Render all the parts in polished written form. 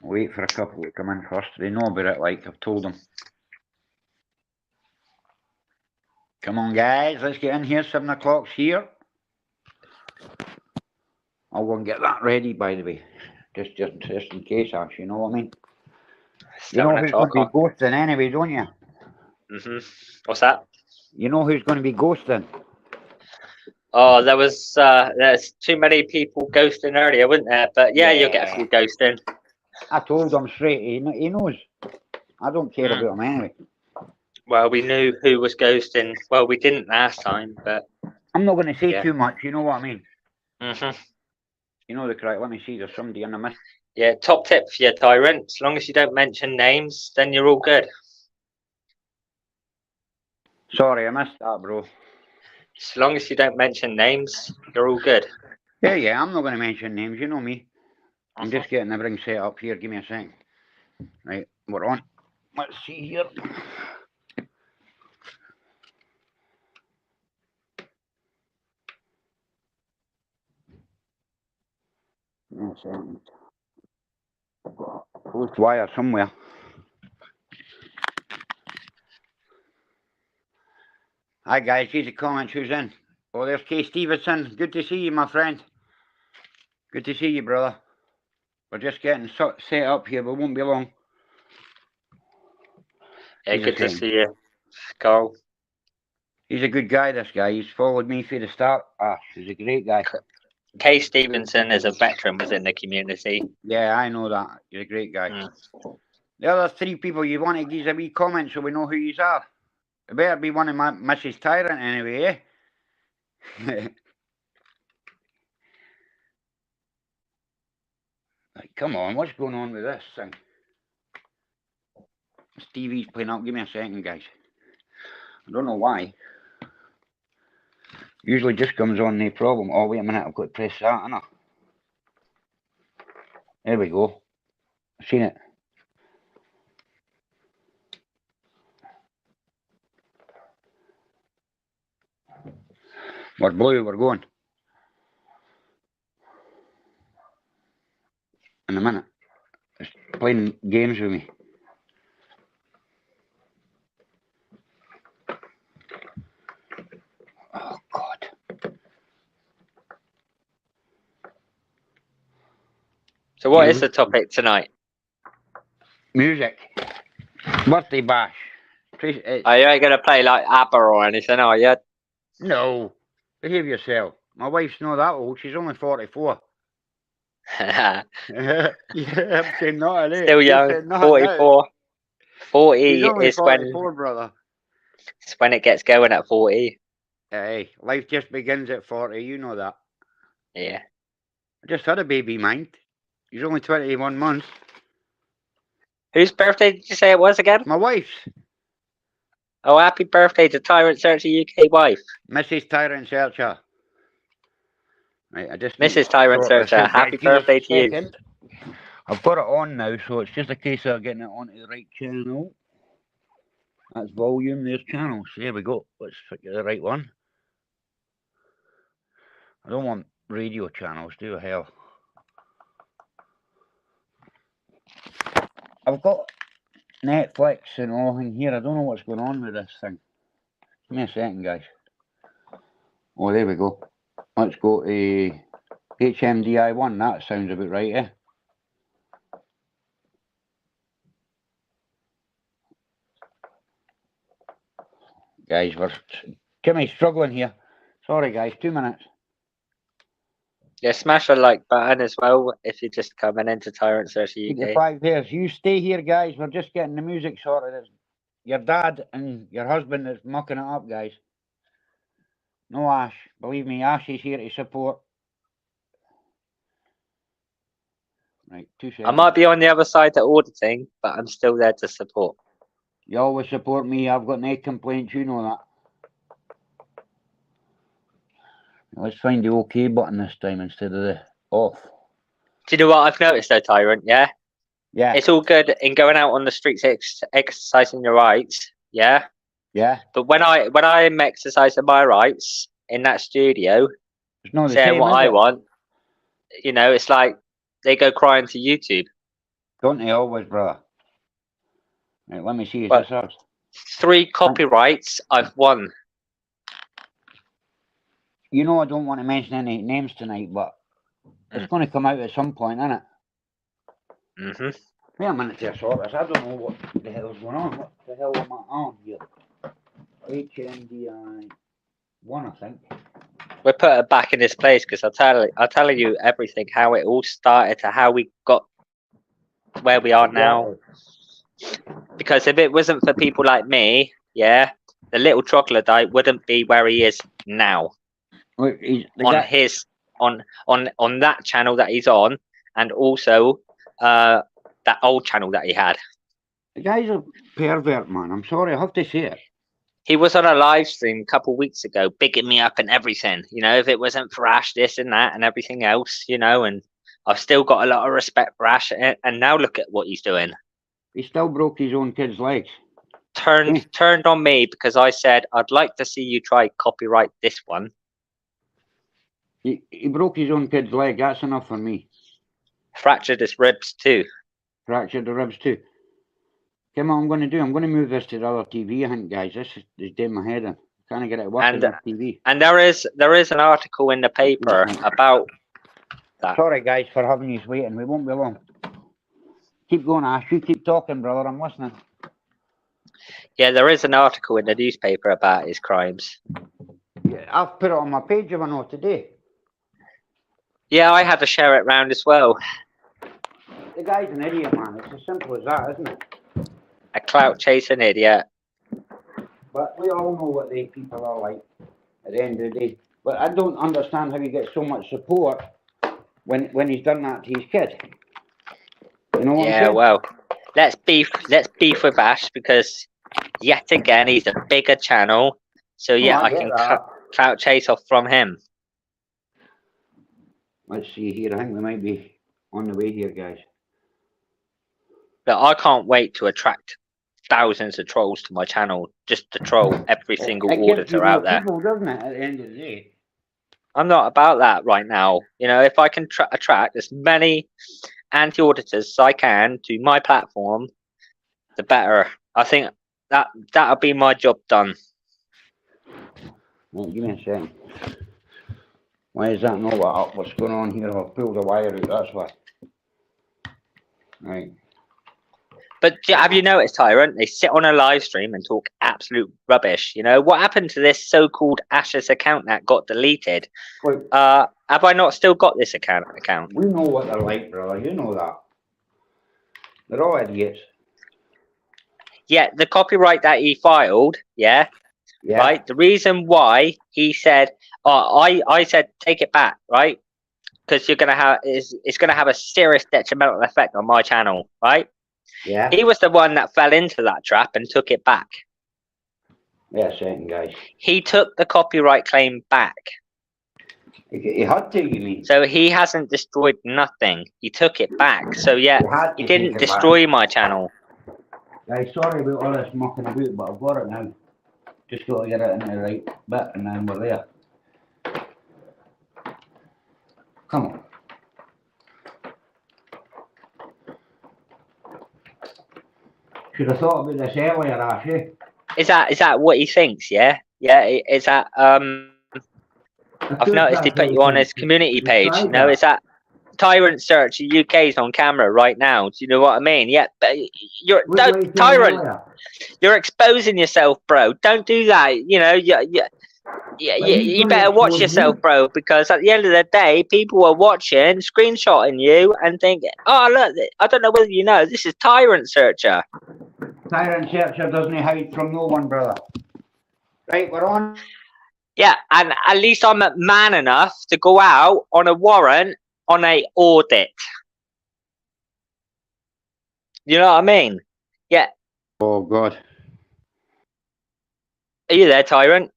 Wait for a couple to come in first. They know about it, like I've told them. Come on, guys, let's get in here. 7 o'clock's here. I'll go and get that ready, by the way. Just in case, Ash, you know what I mean? You know who's going to be ghosting anyway, don't you? What's that? You know who's going to be ghosting? Oh, there's too many people ghosting earlier, wasn't there? But yeah, you'll get a few ghosting. I told him straight. He knows. I don't care about him anyway. Well, we knew who was ghosting. Well, we didn't last time, but I'm not going to say too much. You know what I mean? Mm-hmm. You know the correct. Let me see. There's somebody in the miss. Yeah, top tip for your Tyrant. As long as you don't mention names, then you're all good. Sorry, I missed that, bro. As long as you don't mention names, you're all good. Yeah, I'm not going to mention names. You know me. I'm just getting everything set up here. Give me a second. Right, we're on. Let's see here. No second. I've got a post wire somewhere. Hi guys, here's the comments. Who's in? Oh, there's Kay Stevenson. Good to see you, my friend. Good to see you, brother. We're just getting set up here, but won't be long. Yeah, good to see you, Carl. He's a good guy, this guy. He's followed me from the start. He's a great guy. Kay Stevenson is a veteran within the community. Yeah, I know that. He's a great guy. The other 3 people you want to give us a wee comment so we know who you are. It better be one of my Mrs. Tyrant anyway, eh? Like, come on, what's going on with this thing? This TV's playing up. Give me a second, guys. I don't know why. Usually just comes on, no problem. Oh, wait a minute, I've got to press that, haven't I? There we go. I've seen it. We're blue, we're going. In a minute. It's playing games with me. Oh, God. So what is the topic tonight? Music. Birthday bash. You ain't going to play like ABBA or anything, are you? No. Behave yourself. My wife's not that old. She's only 44. Yeah, I'm saying not. Still young. 44. 40 She's only is 44, brother. It's when it gets going at 40. Hey, life just begins at 40. You know that. Yeah. I just had a baby, mind. He's only 21 months. Whose birthday did you say it was again? My wife's. Oh, happy birthday to Tyrant Searcher UK wife. Mrs. Tyrant Searcher. Right, I just Mrs. Tyrant Searcher, happy birthday to you. I've got it on now, so it's just a case of getting it onto the right channel. That's volume, there's channels. There we go. Let's get the right one. I don't want radio channels, do I? Hell. I've got Netflix and all in here. I don't know what's going on with this thing. Give me a second, guys. Oh, there we go. Let's go to HMDI1. That sounds about right, eh? Guys, Jimmy's struggling here. Sorry, guys. 2 minutes. Yeah, smash the like button as well if you're just coming into Tyrant Searcher UK. 5 years. You stay here, guys. We're just getting the music sorted. It's your dad and your husband that's mucking it up, guys. No Ash. Believe me, Ash is here to support. Right, 2 seconds. I might be on the other side of auditing, but I'm still there to support. You always support me. I've got no complaints. You know that. Let's find the OK button this time instead of the off. Do you know what I've noticed though, Tyrant? Yeah? Yeah. It's all good in going out on the streets exercising your rights, yeah? Yeah. But when I'm exercising my rights in that studio, it's not the saying same, what I want, you know, it's like they go crying to YouTube. Don't they always, brother? Right, let me see. Is Well, this ours? 3 copyrights I've won. You know I don't want to mention any names tonight, but it's going to come out at some point, isn't it? Wait a minute to sort this. I don't know what the hell's going on. What the hell am I on here? HMDI 1, I think. We'll put it back in this place because I'll tell you everything, how it all started to how we got where we are now. Because if it wasn't for people like me, yeah, the little troglodyte wouldn't be where he is now. Look, on that channel that he's on, and also that old channel that he had. The guy's a pervert, man. I'm sorry, I have to say it. He was on a live stream a couple of weeks ago, bigging me up and everything. You know, if it wasn't for Ash, this and that and everything else, you know, and I've still got a lot of respect for Ash. And now look at what he's doing. He still broke his own kid's legs. Turned on me because I said, I'd like to see you try copyright this one. He broke his own kid's leg. That's enough for me. Fractured his ribs too. Fractured the ribs too. Come on, I'm going to move this to the other TV, I think, guys. This is doing my head in. Can't get it working on TV. And there is an article in the paper about that. Sorry, guys, for having you waiting. We won't be long. Keep going, Ash. You keep talking, brother. I'm listening. Yeah, there is an article in the newspaper about his crimes. Yeah, I've put it on my page, if I know, today. Yeah, I had to share it round as well. The guy's an idiot, man. It's as simple as that, isn't it? A clout chasing idiot. But we all know what they people are like at the end of the day. But I don't understand how he gets so much support when he's done that to his kid. You know what I'm saying? Well, let's beef with Ash because yet again he's a bigger channel. So yeah, I can clout chase off from him. Let's see here. I think we might be on the way here, guys. But I can't wait to attract thousands of trolls to my channel just to troll every single auditor out there. People, doesn't it, at the end of the day? I'm not about that right now. You know, if I can attract as many anti-auditors as I can to my platform, the better. I think that'll be my job done. Well, give me a second. Why is that not what's going on here? I'll pull the wire out, that's why. Right. But have you noticed, Tyrant? They sit on a live stream and talk absolute rubbish. You know, what happened to this so-called Ash's account that got deleted? Wait. Have I not still got this account? We know what they're like, brother. You know that. They're all idiots. Yeah, the copyright that he filed, yeah. Right? The reason why he said, I said, take it back, right? Because it's going to have a serious detrimental effect on my channel, right? Yeah. He was the one that fell into that trap and took it back. Yeah, second, guys. He took the copyright claim back. He had to, you mean? So he hasn't destroyed nothing. He took it back. So yeah, he didn't destroy my channel. Guys, sorry about all this mucking about, but I've got it now. Just got to get it in the right bit and then we're there. Come on. Should have thought about this earlier, Ash. Is that what he thinks? Yeah, is that I've noticed he put you on his community page. You know, is that Tyrant Search UK's on camera right now? Do you know what I mean? Yeah, but Tyrant, you're exposing yourself, bro. Don't do that. You know, you better watch yourself, bro, because at the end of the day, people are watching, screenshotting you, and thinking, "Oh, look! I don't know whether you know, this is Tyrant Searcher." Tyrant Searcher doesn't hide from no one, brother. Right, we're on. Yeah, and at least I'm man enough to go out on a warrant on a audit. You know what I mean? Yeah. Oh God. Are you there, Tyrant?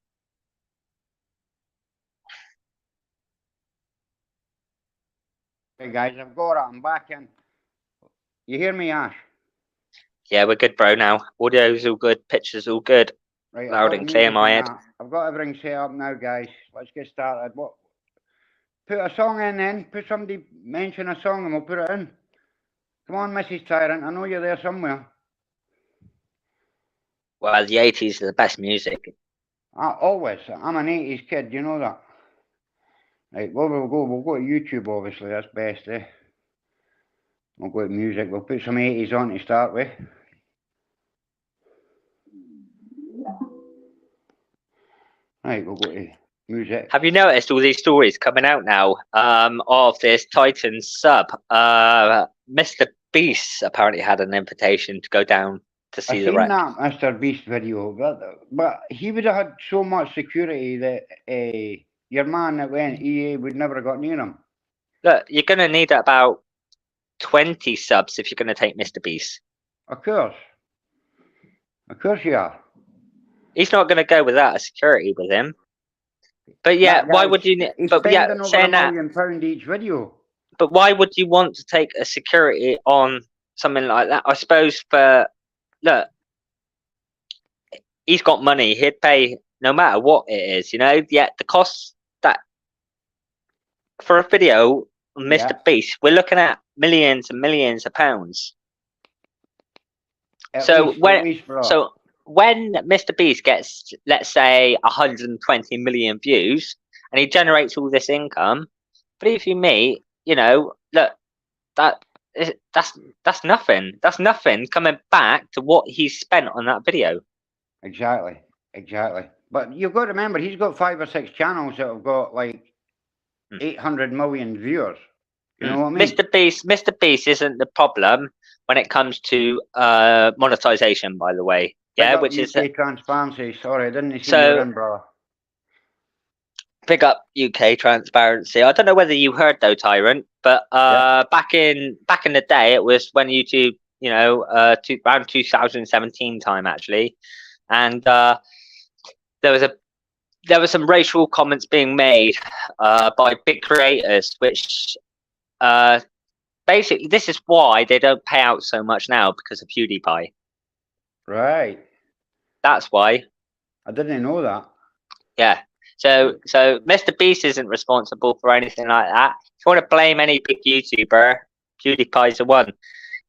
Hey guys, I've got it. I'm back in. You hear me, Ash? Yeah, we're good, bro. Now audio's all good, pictures all good. Right, loud and clear, my head. I've got everything set up now, guys. Let's get started. Put a song in then. Mention a song and we'll put it in. Come on, Mrs. Tyrant. I know you're there somewhere. Well, the 80s are the best music. Always. I'm an 80s kid. You know that. Right. Well, we'll go to YouTube. Obviously, that's best. We'll go to music. We'll put some 80s on to start with. Right. We'll go to music. Have you noticed all these stories coming out now of this Titans sub? Mr. Beast apparently had an invitation to go down to see the wreck. I've seen that Mr. Beast video, but he would have had so much security that your man that went EA would never have got near him. Look, you're going to need about 20 subs if you're going to take Mr. Beast. Of course you are. He's not going to go without a security with him. But yeah, why would you? He's but yeah, spending over saying £1 million each video. But why would you want to take a security on something like that? I suppose look, he's got money. He'd pay no matter what it is, you know. Yet the costs that for a video, Mr. Beast, we're looking at millions and millions of pounds. When Mr. Beast gets, let's say, 120 million views, and he generates all this income, believe you me, you know, look, that's nothing. That's nothing coming back to what he spent on that video. Exactly. But you've got to remember, he's got 5 or 6 channels that have got like 800 million viewers. You know what I mean? Mr. Beast isn't the problem when it comes to monetization, by the way. Yeah, which is transparency. Sorry, I didn't see you in, brother. Pick up UK transparency. I don't know whether you heard though, Tyrant, but back in the day, it was when YouTube, you know, around 2017 time actually, and there was some racial comments being made by big creators, which basically this is why they don't pay out so much now, because of PewDiePie. Right. That's why. I didn't know that. Yeah. So Mr. Beast isn't responsible for anything like that. If you want to blame any big YouTuber, PewDiePie's the one.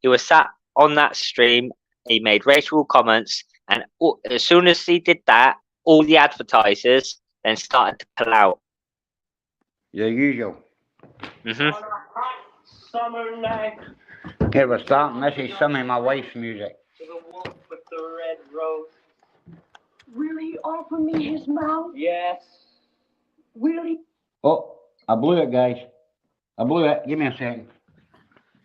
He was sat on that stream, he made racial comments, and as soon as he did that, all the advertisers then started to pull out. The usual. Mm-hmm. Summer night. Here we're starting. This is some of my wife's music. To the wolf with the red rose. Will he offer me his mouth? Yes. Will he? Oh, I blew it, guys. I blew it. Give me a second.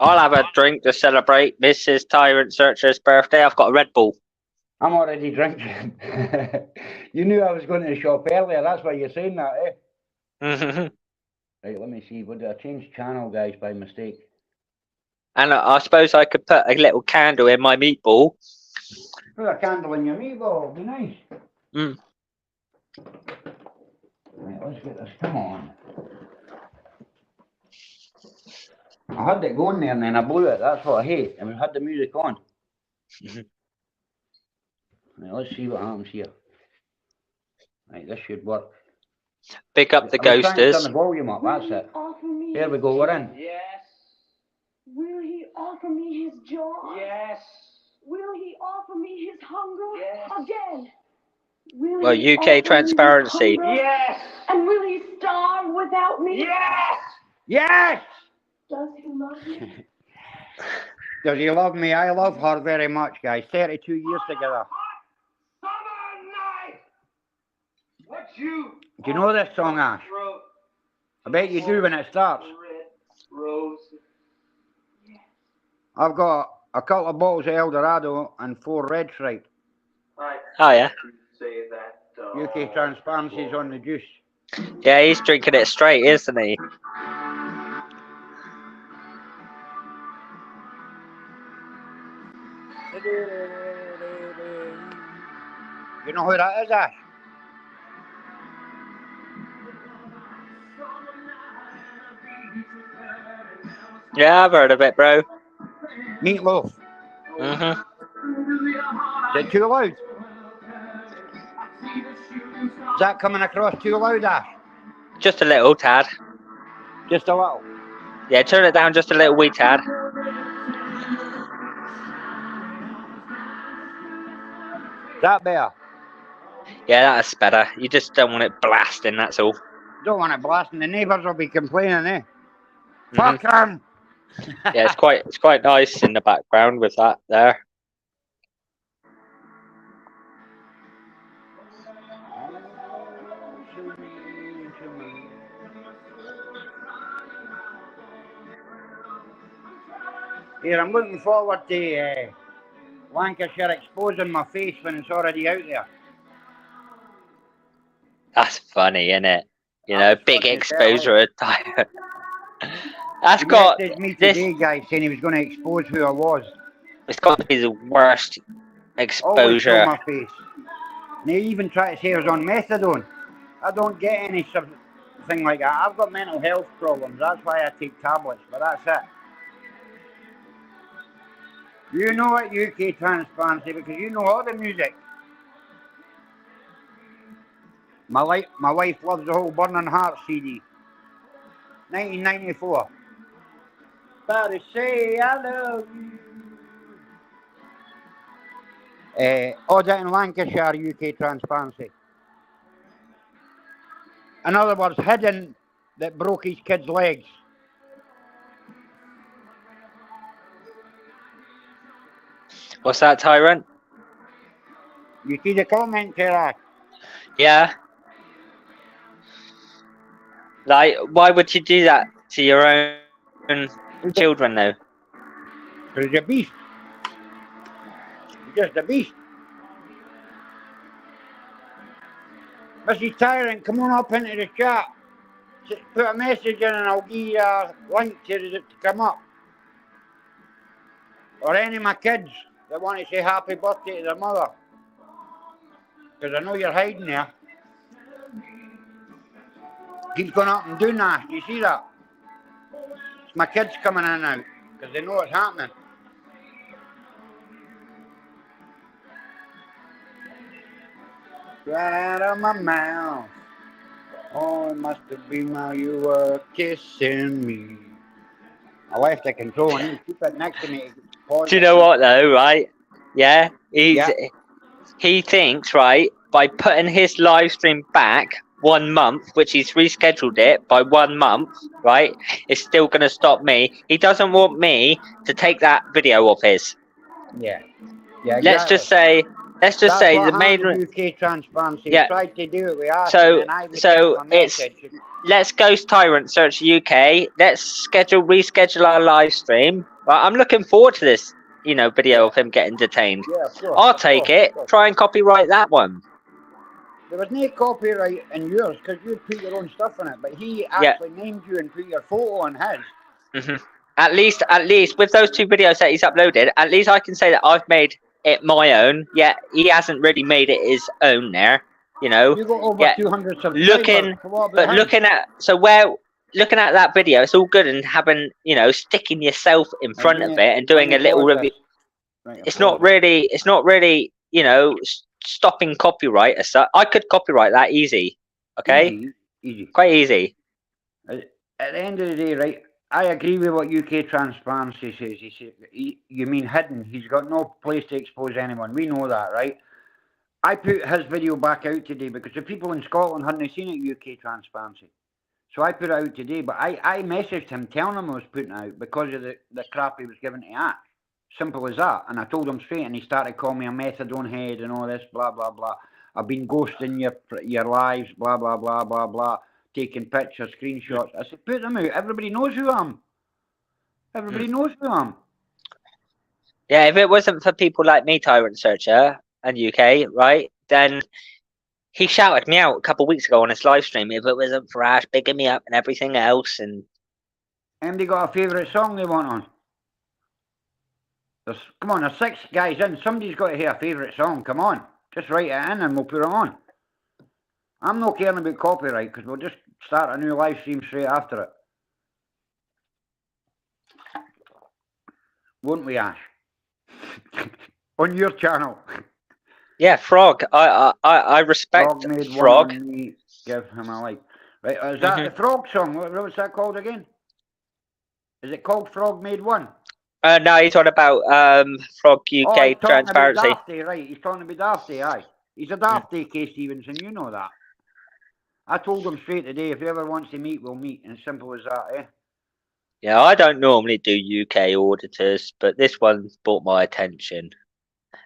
I'll have a drink to celebrate Mrs. Tyrant Searcher's birthday. I've got a Red Bull. I'm already drinking. You knew I was going to the shop earlier. That's why you're saying that, eh? Mm-hmm. Right, let me see. What did I change channel, guys, by mistake? And I suppose I could put a little candle in my meatball. Put a candle in your meatball. It'd be nice. Mm. Right, let's get this. Come on. I had it going there and then I blew it. That's what I hate. And we had the music on. Right, let's see what happens here. Right, this should work. Pick up the Turn ghosters. the volume up. That's it. Here we go. We're in. Yes. Will he offer me his joy? Yes. Will he offer me his hunger? Yes. Again. Will Well, he offer me UK his transparency. hunger? Yes. And will he starve without me? Yes. Yes! Does he love me? Does he love me? I love her very much, guys. 32 years together. Summer night. What you? Do you know this song, Ash? I bet you do when it starts. Red rose. I've got a couple of bottles of Eldorado and 4 Red Stripe. Oh, yeah. Say that, UK transparency's on the juice. Yeah, he's drinking it straight, isn't he? You know who that is, Ash? Yeah, I've heard of it, bro. Meatloaf. Mm-hmm. Is it too loud? Is that coming across too loud, Ash? Just a little tad. Just a little. Yeah, turn it down just a little wee tad. That better? Yeah, that's better. You just don't want it blasting, that's all. Don't want it blasting. The neighbours will be complaining, eh? Mhm. Fuck them! Yeah, it's quite nice in the background with that there. Here, I'm looking forward to Lancashire exposing my face when it's already out there. That's funny, isn't it? You That know, was big funny as hell, exposure of Tyrant. That's He got messaged me this. today, guys, saying he was going to expose who I was. It's got to be the worst Always show exposure. my face. And they even try to say I was on methadone. I don't get any thing like that. I've got mental health problems. That's why I take tablets, but that's it. You know it, UK Transparency, because you know all the music. My wife loves the whole Burning Heart CD. 1994. Better say I love you. Audit in Lancashire, UK Transparency. In other words, Hidden that broke his kid's legs. What's that, Tyrant? You see the comment, Terry? Yeah. Like, why would you do that to your own children, though? He's a beast. He's just a beast. Mrs. Tyrant, come on up into the chat. Put a message in and I'll give you a link to come up. Or any of my kids that want to say happy birthday to their mother. Because I know you're hiding there. Keeps going up and doing that. Do you see that? It's my kids coming in and out. Because they know what's happening. Right out of my mouth. Oh, it must have been while you were kissing me. I left the control and keep it next to me. Do you know what, though, right? Yeah? He thinks, right, by putting his live stream back 1 month, which he's rescheduled it by 1 month, right, it's still going to stop me. He doesn't want me to take that video of his. Yeah. Yeah, Let's just say That's the main. UK Transparency. Yeah. Tried to do it with us, So- and I so returned my it's- message. Let's Ghost Tyrant search UK. Let's reschedule our live stream. Right, I'm looking forward to this, video of him getting detained. Yeah, of course. I'll of take course, it. of course. Try and copyright that one. There was no copyright in yours because you put your own stuff in it, but he actually named you and put your photo on his. Hmm. At least with those 2 videos that he's uploaded, at least I can say that I've made it my own. Yeah, he hasn't really made it his own there. You got over 200 subscribers. Looking at that video, it's all good and having sticking yourself in front of it and doing a little review. Right, It's not really stopping copyright as such. I could copyright that easy. Okay, Easy. quite easy. At the end of the day, right, I agree with what UK Transparency says. He said, you mean Hidden. He's got no place to expose anyone. We know that, right? I put his video back out today because the people in Scotland hadn't seen it, UK Transparency. So I put it out today, but I messaged him telling him I was putting it out because of the crap he was giving to Ash. Simple as that. And I told him straight, and he started calling me a methadone head and all this, blah, blah, blah. I've been ghosting your lives, blah, blah, blah, blah, blah. Taking pictures, screenshots. I said, put them out. Everybody knows who I am. Everybody knows who I am. Yeah, if it wasn't for people like me, Tyrant Searcher and UK, right, then he shouted me out a couple of weeks ago on his live stream. If it wasn't for Ash bigging me up and everything else, and Anybody got a favourite song they want on? Come on, there's 6 guys in. Somebody's got to hear a favourite song. Come on. Just write it in and we'll put it on. I'm not caring about copyright because we'll just start a new live stream straight after it. Won't we, Ash? On your channel. yeah, Frog. I respect Frog made Frog. one on me. Give him a like. Right, is that the Frog song? What was that called again? Is it called Frog Made One? No, he's on about Frog Oh, UK he's talking about transparency. Dafty, right? He's talking about Dafty, aye. He's a Dafty, K. Stevenson, you know that. I told him straight today, if he ever wants to meet, we'll meet. And simple as that, eh? Yeah, I don't normally do UK auditors, but this one brought my attention.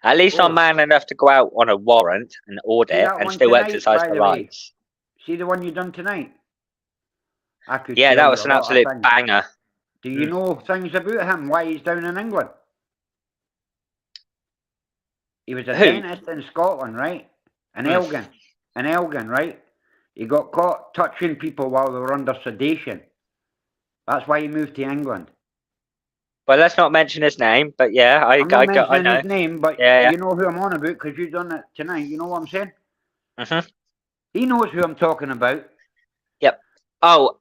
At least I'm Oh. man enough to go out on a warrant and See audit that and one still tonight, exercise by my the way? rights. See the one you done tonight? I could Yeah, tell that you was a an lot of absolute things. banger. Do you know things about him? Why he's down in England? He was a Who? dentist in Scotland, right? In Elgin. In Elgin, right? He got caught touching people while they were under sedation. That's why he moved to England. Well, let's not mention his name, but yeah, I'm not I mentioning know. his name, but Yeah. you know who I'm on about because you've done it tonight. You know what I'm saying? Mhm. He knows who I'm talking about. Yep. Oh,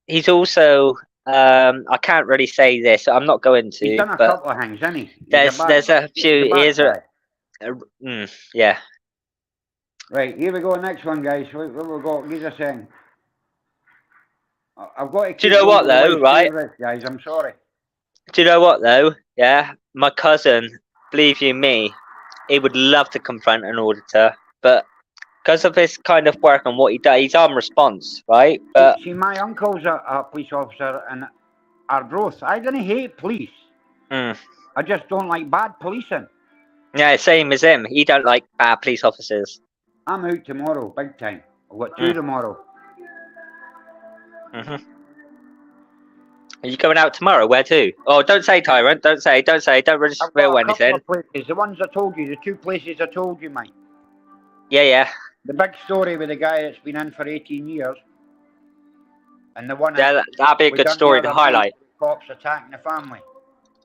he's also I can't really say this. I'm not going to. He's done a but couple of things, hasn't he? there's a few. He's a bad Here's yeah. Right, here we go. Next one, guys. What we got? Give us a second. I've got to keep Do you know going what with the though? wife's Right. favourites, guys. I'm sorry. Do you know what though? Yeah, my cousin, believe you me, he would love to confront an auditor, but because of his kind of work and what he does, he's on response, right? But See, my uncle's a police officer in Arbroath. I didn't hate police. I just don't like bad policing. yeah, same as him. He don't like bad police officers. I'm out tomorrow, big time. I've got two tomorrow. Are you going out tomorrow? Where to? Oh, don't say, Tyrant. Don't say. Don't really I've spill got a couple anything. of places. The ones I told you, the two places I told you, mate. Yeah. The big story with the guy that's been in for 18 years. And the one Yeah, that'd be a we good done the story to other night, highlight. cops attacking the family.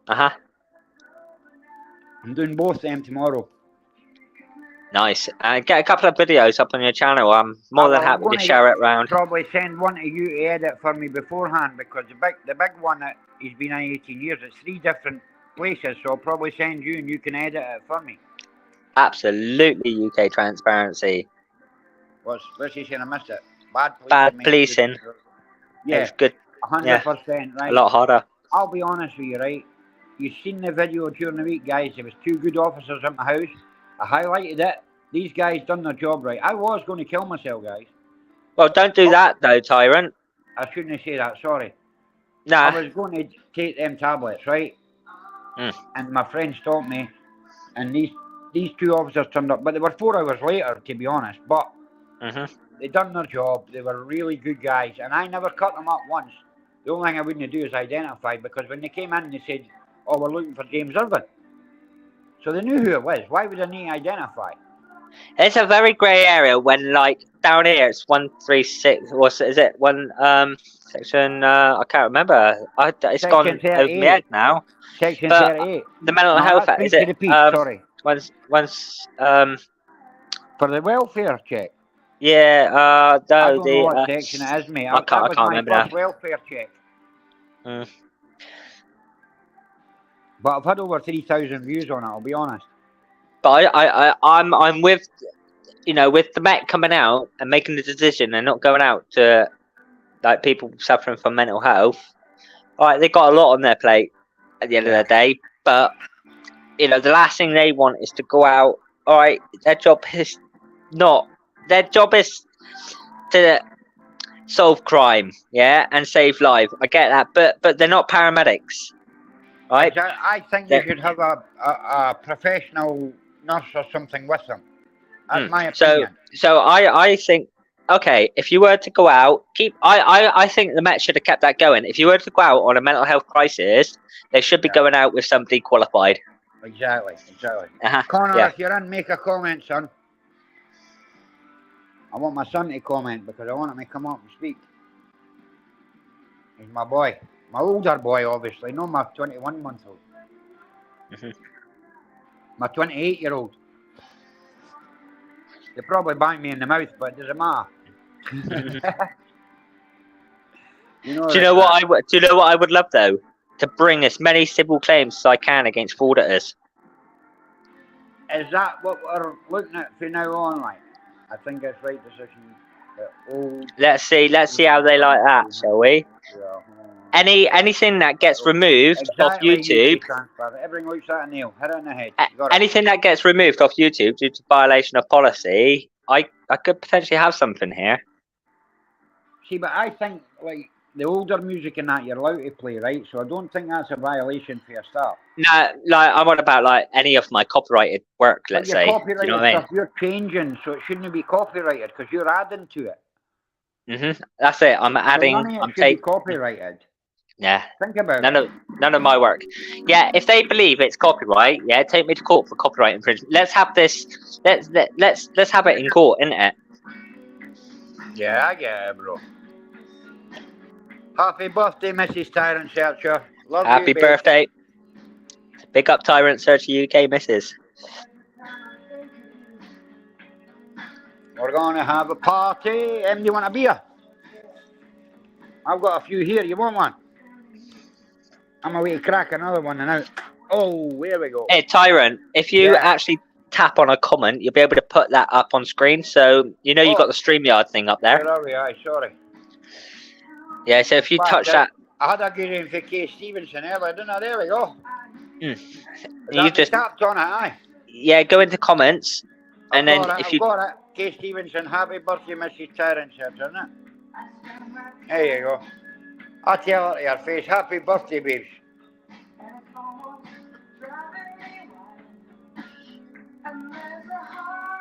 I'm doing both of them tomorrow. Nice. And get a couple of videos up on your channel. I'm more than happy to share it round. Probably send one to you to edit for me beforehand because the big one that he's been in 18 years, it's 3 different places, so I'll probably send you and you can edit it for me. Absolutely UK transparency. What's he saying? I missed it. Bad policing. Bad policing. Yeah, It's good. 100%, right? A lot harder. I'll be honest with you, right? You've seen the video during the week, guys. There was 2 good officers at my house. I highlighted it. These guys done their job right. I was going to kill myself, guys. Well, don't do that though, Tyrant. I shouldn't say that, sorry. Nah. I was going to take them tablets, right? And my friend stopped me. And these 2 officers turned up. But they were 4 hours later, to be honest. But they done their job. They were really good guys. And I never cut them up once. The only thing I wouldn't do is identify. Because when they came in, they said, oh, we're looking for James Irvin. So they knew who it was. Why would I need to identify? It's a very grey area when, like, down here it's 136. What is it? Section. I can't remember. It's Section gone over 38. my head now. Section But 38. the mental health act, is it? Sorry. Once. For the welfare check. Yeah. I No. don't know what section it is, mate. I can't remember That was my first now. welfare check. But I've had over 3,000 views on it. I'll be honest. But I'm with, with the Met coming out and making the decision and not going out to, like, people suffering from mental health. All right, they've got a lot on their plate at the end of the day, but the last thing they want is to go out. All right, their job is to solve crime, and save lives. I get that, but they're not paramedics, right? I think you should have a professional nurse or something with them. That's my opinion. So I think, okay, if you were to go out, I think the Met should have kept that going. If you were to go out on a mental health crisis, they should be going out with somebody qualified. Exactly. Connor, if you're in, make a comment, son. I want my son to comment because I want him to come up and speak. He's my boy. My older boy, obviously, not my 21-month-old. My 28-year-old. They probably bang me in the mouth, but it doesn't matter. Do you know what I would love though? To bring as many civil claims as I can against frauditors. Is that what we're looking at from now on? Like, I think it's right decision. Let's see how they like that, shall we? anything that gets removed off Exactly, YouTube, transfer. Everything looks like a nail. Hit it in the head. Got it. anything that gets removed off YouTube due to violation of policy, I could potentially have something here. See, but I think, like, the older music and that you're allowed to play, right? So I don't think that's a violation for your start. No, like I'm on about like any of my copyrighted work, let's But your say. Do copyrighted you know what I mean? stuff, you're changing, so it shouldn't be copyrighted because you're adding to it. That's it. I'm So adding. none of it I'm should be taking. copyrighted. Yeah. Think about None of my work. Yeah, if they believe it's copyright, yeah, take me to court for copyright infringement. Let's have this. Let's have it in court, innit? it. Yeah, I get it, bro. Happy birthday, Mrs. Tyrant Searcher. Love Happy you, babe. birthday. Big up Tyrant Search UK, missus. We're going to have a party. Do you want a beer? I've got a few here. You want one? I'm away to crack another one now. Oh, there we go. Hey, Tyrant, if you Yeah. actually tap on a comment, you'll be able to put that up on screen. So, you know, you've got the StreamYard thing up there. Where are we? Aye, sorry. Yeah, so if you Back touch there. that, I had a good in for Kay Stevenson earlier, didn't I? There we go. you You just, tapped on it, aye. yeah, go into comments. And then I've if you, got it. Kay Stevenson, happy birthday, Mrs. Tyrant Searcher, isn't it? There you go. I tell her to her face, happy birthday, babes.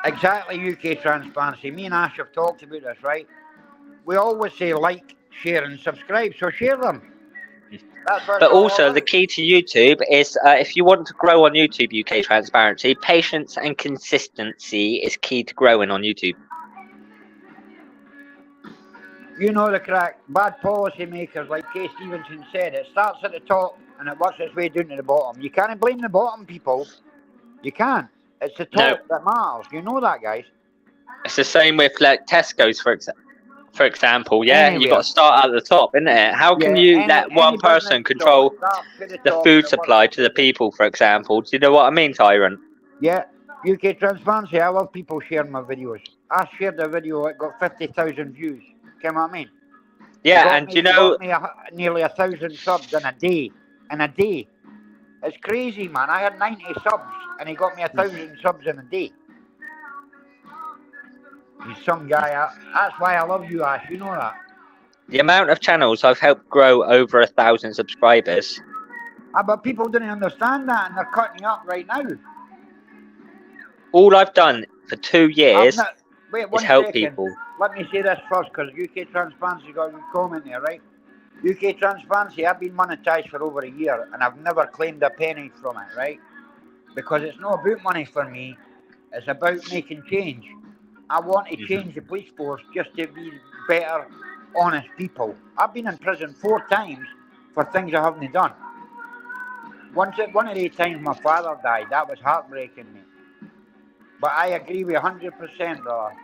Exactly, UK Transparency. Me and Ash have talked about this, right? We always say like, share and subscribe, so share them. That's what but it's all also the about. key to YouTube is if you want to grow on YouTube, UK Transparency, patience and consistency is key to growing on YouTube. You know the crack. Bad policy makers, like Kay Stevenson said, it starts at the top and it works its way down to the bottom. You can't blame the bottom people. You can't. It's the top that matters. You know that, guys. It's the same with like Tesco's, for example. Yeah, Anywhere. you got to start at the top, isn't it? How can you let one person control the food supply to the people, for example? Do you know what I mean, Tyrant? Yeah, UK Transparency. I love people sharing my videos. I shared a video, it got 50,000 views. You know what I mean? Yeah, and you know, got me nearly 1,000 subs in a day. In a day. It's crazy, man. I had 90 subs and he got me 1,000 subs in a day. He's some guy. That's why I love you, Ash. You know that. the amount of channels I've helped grow over 1,000 subscribers. But people didn't understand that and they're cutting you up right now. All I've done for 2 years Wait, is help people. Let me say this first, because UK Transparency got a good comment there, right? UK Transparency, I've been monetized for over a year and I've never claimed a penny from it, right? Because it's not about money for me, it's about making change. I want to change the police force just to be better, honest people. I've been in prison 4 times for things I haven't done. One of the times my father died, that was heartbreaking me. But I agree with 100%, brother.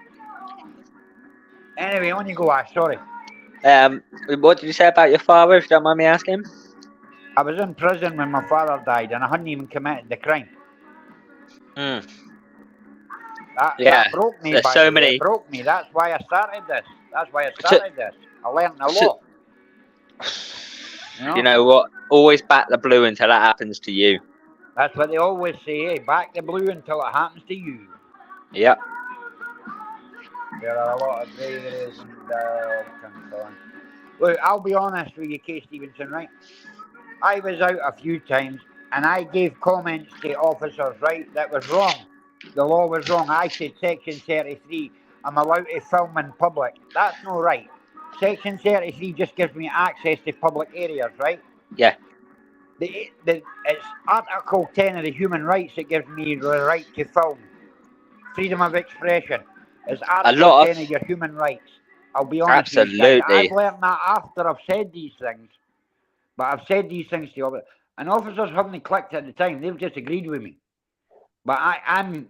Anyway, on you go, Ash, sorry. What did you say about your father, if you don't mind me asking? I was in prison when my father died and I hadn't even committed the crime. Mm. That broke me. There's by so the way. many. It broke me. That's why I started this. I learned a lot. You know what? Always back the blue until that happens to you. That's what they always say, eh? Back the blue until it happens to you. Yep. There are a lot of graves and so on. Look, I'll be honest with you, Kay Stevenson, right? I was out a few times and I gave comments to officers, right, that was wrong. The law was wrong. I said Section 33, I'm allowed to film in public. That's not right. Section 33 just gives me access to public areas, right? Yeah. It's Article 10 of the Human Rights that gives me the right to film. Freedom of expression. It's Article 10 of your human rights. I'll be honest with you guys. I've learned that after I've said these things. But I've said these things to others. And officers haven't clicked at the time. They've just agreed with me. But I'm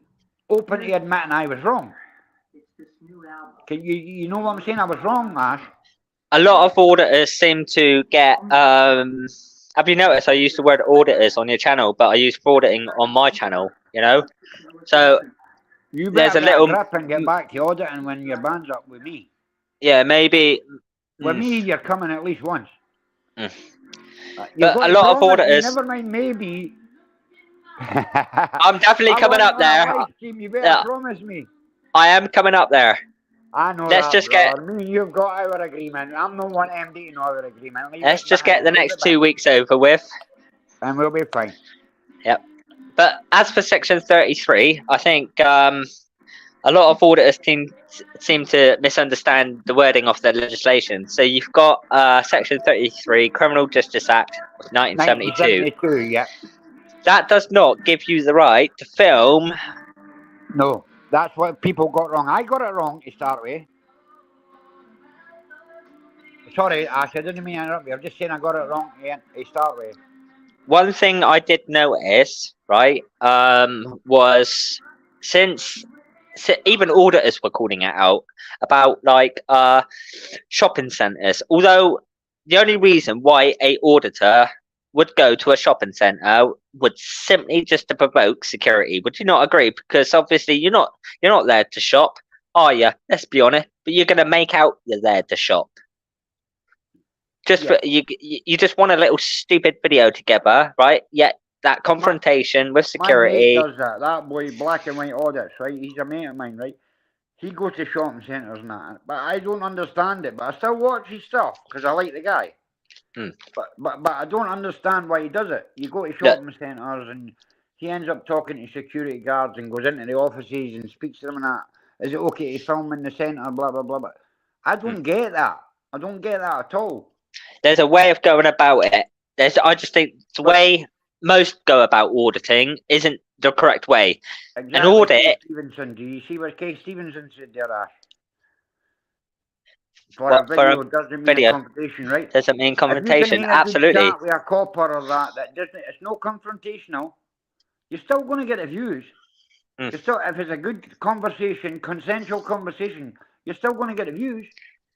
open to admitting I was wrong. Can you know what I'm saying? I was wrong, Ash. A lot of auditors seem to get... have you noticed I use the word auditors on your channel, but I use auditing on my channel, you know? So... You better get a grip and get back to auditing when your band's up with me. Yeah, maybe... With me, you're coming at least once. You've But got a to lot of promise me, auditors. never mind maybe. I'm definitely I coming want it up on a there. live stream, you better Yeah, promise me. I am coming up there. I know Let's that, just get brother. Me and you've got our agreement. I'm not one MD in our agreement. Leave let's it just get behind. the Leave next it 2 behind. weeks over with. And we'll be fine. Yep. But as for Section 33, I think a lot of auditors seem to misunderstand the wording of the legislation. So you've got Section 33, Criminal Justice Act of 1972. 1972, yeah. That does not give you the right to film. No, that's what people got wrong. I got it wrong to start with. Sorry, Ash, I didn't mean to interrupt you. I'm just saying I got it wrong to start with. One thing I did notice, right, was since even auditors were calling it out about like shopping centres. Although the only reason why a auditor would go to a shopping centre would simply just to provoke security. Would you not agree? Because obviously you're not there to shop, are you? Let's be honest. But you're going to make out you're there to shop. Just Yeah. for, you just want a little stupid video together, right? Yet that confrontation with My mate security. does that. That boy, black and white audits, right? He's a mate of mine, right? He goes to shopping centres and that, but I don't understand it. But I still watch his stuff because I like the guy. But I don't understand why he does it. You go to shopping centres and he ends up talking to security guards and goes into the offices and speaks to them and that. Is it okay to film in the centre? Blah blah blah. But I don't get that. I don't get that at all. There's a way of going about it. I just think the way most go about auditing isn't the correct way. Exactly. An audit. Kay Stevenson, do you see what Kay Stevenson said there, Ash? For a doesn't mean a confrontation, right? Doesn't mean confrontation. If you can Absolutely. chat with a copper or that doesn't. It's no confrontational. You're still going to get the views. You're still, if it's a good conversation, consensual conversation, you're still going to get the views.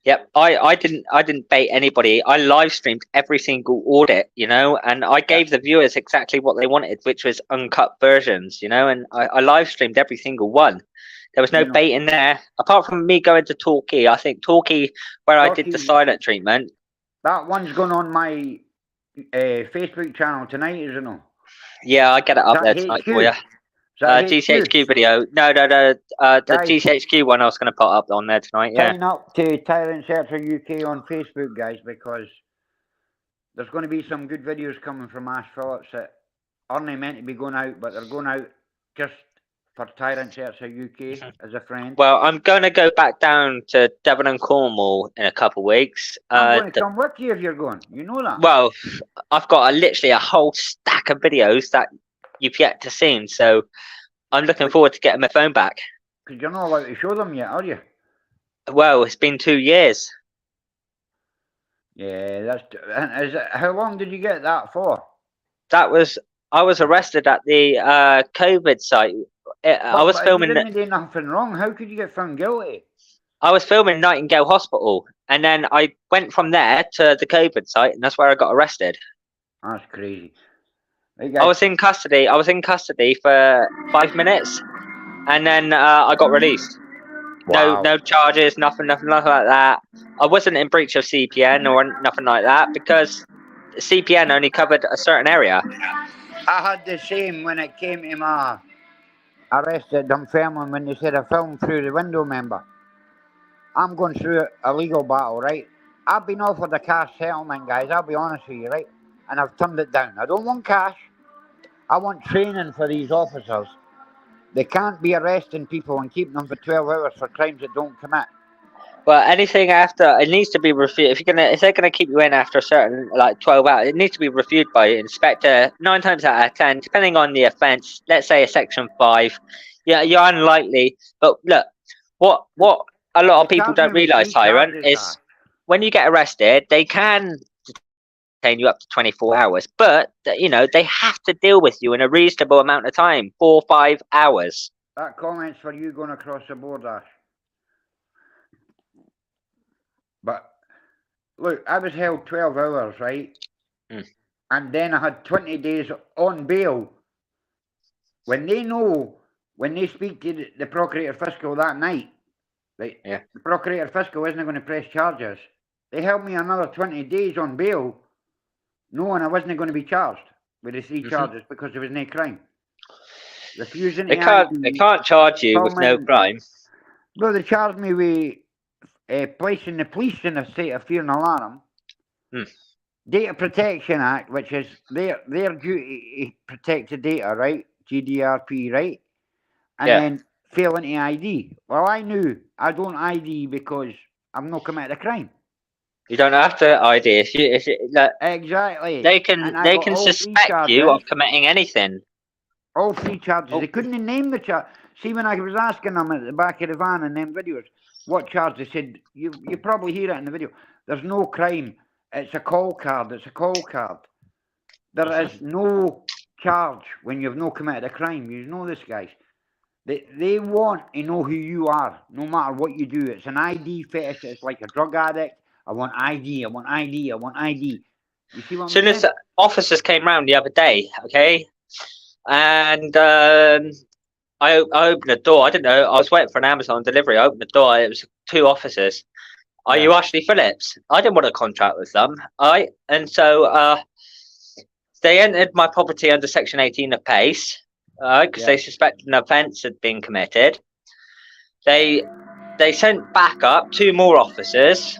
Yep, I didn't bait anybody. I live streamed every single audit, and I gave the viewers exactly what they wanted, which was uncut versions, and I live streamed every single one. There was no bait in there, apart from me going to Torquay. I think Torquay, where I did the silent treatment. That one's going on my Facebook channel tonight, isn't it? Yeah, I get it up there tonight for you. GCHQ video. No. The GCHQ one I was going to put up on there tonight. Yeah. Sign up to Tyrants UK on Facebook, guys, because there's going to be some good videos coming from Ash Phillips that aren't meant to be going out, but they're going out just for Tyrants UK as a friend. Well, I'm going to go back down to Devon and Cornwall in a couple of weeks. I'm going to come with you if you're going. You know that. Well, I've got literally a whole stack of videos that you've yet to see, so I'm looking forward to getting my phone back. Because you're not allowed to show them yet, are you? Well, it's been 2 years. Yeah, how long did you get that for? I was arrested at the COVID site. I was filming. You didn't do nothing wrong. How could you get found guilty? I was filming Nightingale Hospital, and then I went from there to the COVID site, and that's where I got arrested. That's crazy. I was in custody. For 5 minutes, and then I got released. Wow. No charges, nothing like that. I wasn't in breach of CPN or nothing like that because CPN only covered a certain area. I had the same when it came to my arrest at Dunfermline when they said I filmed through the window, member. I'm going through a legal battle, right? I've been offered a cash settlement, guys, I'll be honest with you, right? And I've turned it down. I don't want cash. I want training for these officers. They can't be arresting people and keeping them for 12 hours for crimes that don't commit. Well, anything after it needs to be reviewed. If they're gonna keep you in after a certain 12 hours, it needs to be reviewed by an inspector. 9 times out of 10, depending on the offence. Let's say a Section 5. Yeah, you're unlikely. But look, what a lot of people don't realise, Tyrant, is when you get arrested, they can detain you up to 24 hours, but they have to deal with you in a reasonable amount of time, 4 or 5 hours. That comment's for you going across the board, Ash. But look, I was held 12 hours, right? And then I had 20 days on bail. When they speak to the Procurator Fiscal that night, right? Yeah. The Procurator Fiscal isn't going to press charges. They held me another 20 days on bail No, and I wasn't going to be charged with the 3 Mhm. charges because there was no crime. Refusing They the can't ID. charge you with no Common- crime. Well, they charged me with placing the police in a state of fear and alarm. Hmm. Data Protection Act, which is their duty to protect the data, right? GDPR, right? And Yeah. then failing to ID. Well, I knew I don't ID because I've not committed a crime. You don't have to ID if you like, Exactly. they And I can got all 3 suspect charges. you of committing anything. All 3 charges. Oh. They couldn't name the charge. See, when I was asking them at the back of the van in them videos, what charge, they said, you probably hear it in the video, there's no crime. It's a call card. It's a call card. There is no charge when you've not committed a crime. You know this, guys. They want to know who you are, no matter what you do. It's an ID fetish. It's like a drug addict. I want ID. I want ID. I want ID. You see what I'm Soon saying? as officers came round the other day, okay, and I opened the door. I didn't know. I was waiting for an Amazon delivery. I opened the door. It was 2 officers. Are you Ashley Phillips? I didn't want a contract with them. And so they entered my property under Section 18 of PACE, because they suspected an offence had been committed. They sent back up 2 more officers.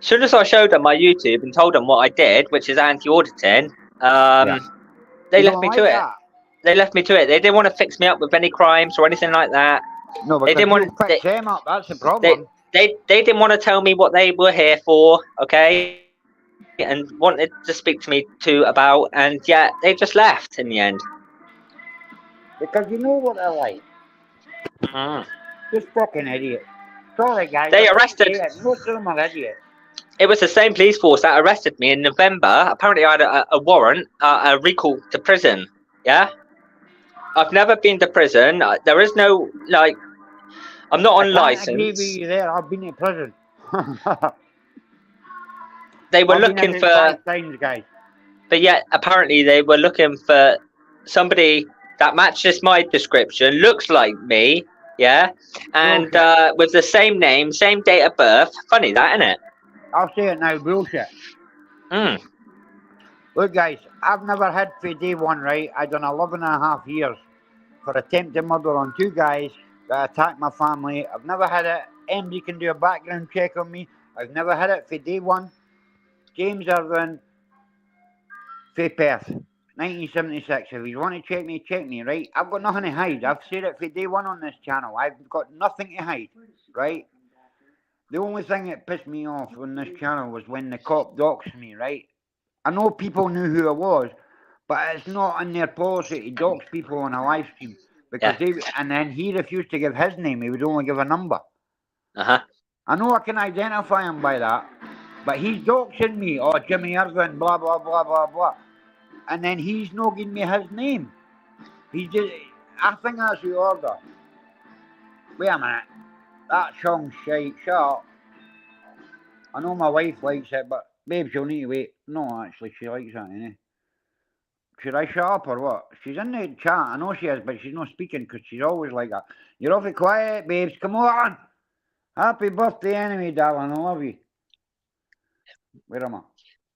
As soon as I showed them my YouTube and told them what I did, which is anti-auditing, they You left don't me like to it. that? They left me to it. They didn't want to fix me up with any crimes or anything like that. No, but They didn't want fix them up. That's the problem. they didn't want to tell me what they were here for, okay, and wanted to speak to me too about, and yeah, they just left in the end. Because you know what they're like. Just fucking idiots. Sorry, guys. They arrested. Most of them are idiots. It was the same police force that arrested me in November. Apparently, I had a warrant, a recall to prison. Yeah, I've never been to prison. There is no I'm not on I can't agree license. with you there. I've been in prison. They were I've been looking in for, 5 times, guys. but yet apparently they were looking for somebody that matches my description, looks like me, yeah, and with the same name, same date of birth. Funny that, isn't it? I'll say it now, bullshit. Look, guys, I've never had for day one, right? I done 11.5 years for attempted murder on 2 guys that attacked my family. I've never had it. Anybody can do a background check on me. I've never had it for day one. James Irvin, for Perth, 1976. If you want to check me, right? I've got nothing to hide. I've said it for day one on this channel. I've got nothing to hide, right? The only thing that pissed me off on this channel was when the cop doxed me, right? I know people knew who I was, but it's not in their policy to dox people on a live stream. Because and then he refused to give his name. He would only give a number. I know I can identify him by that, but he's doxing me. Oh, Jimmy Irvin, blah, blah, blah, blah, blah. And then he's not giving me his name. He's just, I think that's the order. Wait a minute. That song's shite. Shut up. I know my wife likes it, but babe, she'll need to wait. No, actually, she likes that, innit? Should I shut up or what? She's in the chat. I know she is, but she's not speaking because she's always like that. You're awfully quiet, babes. Come on. Happy birthday anyway, darling. I love you. Where am I?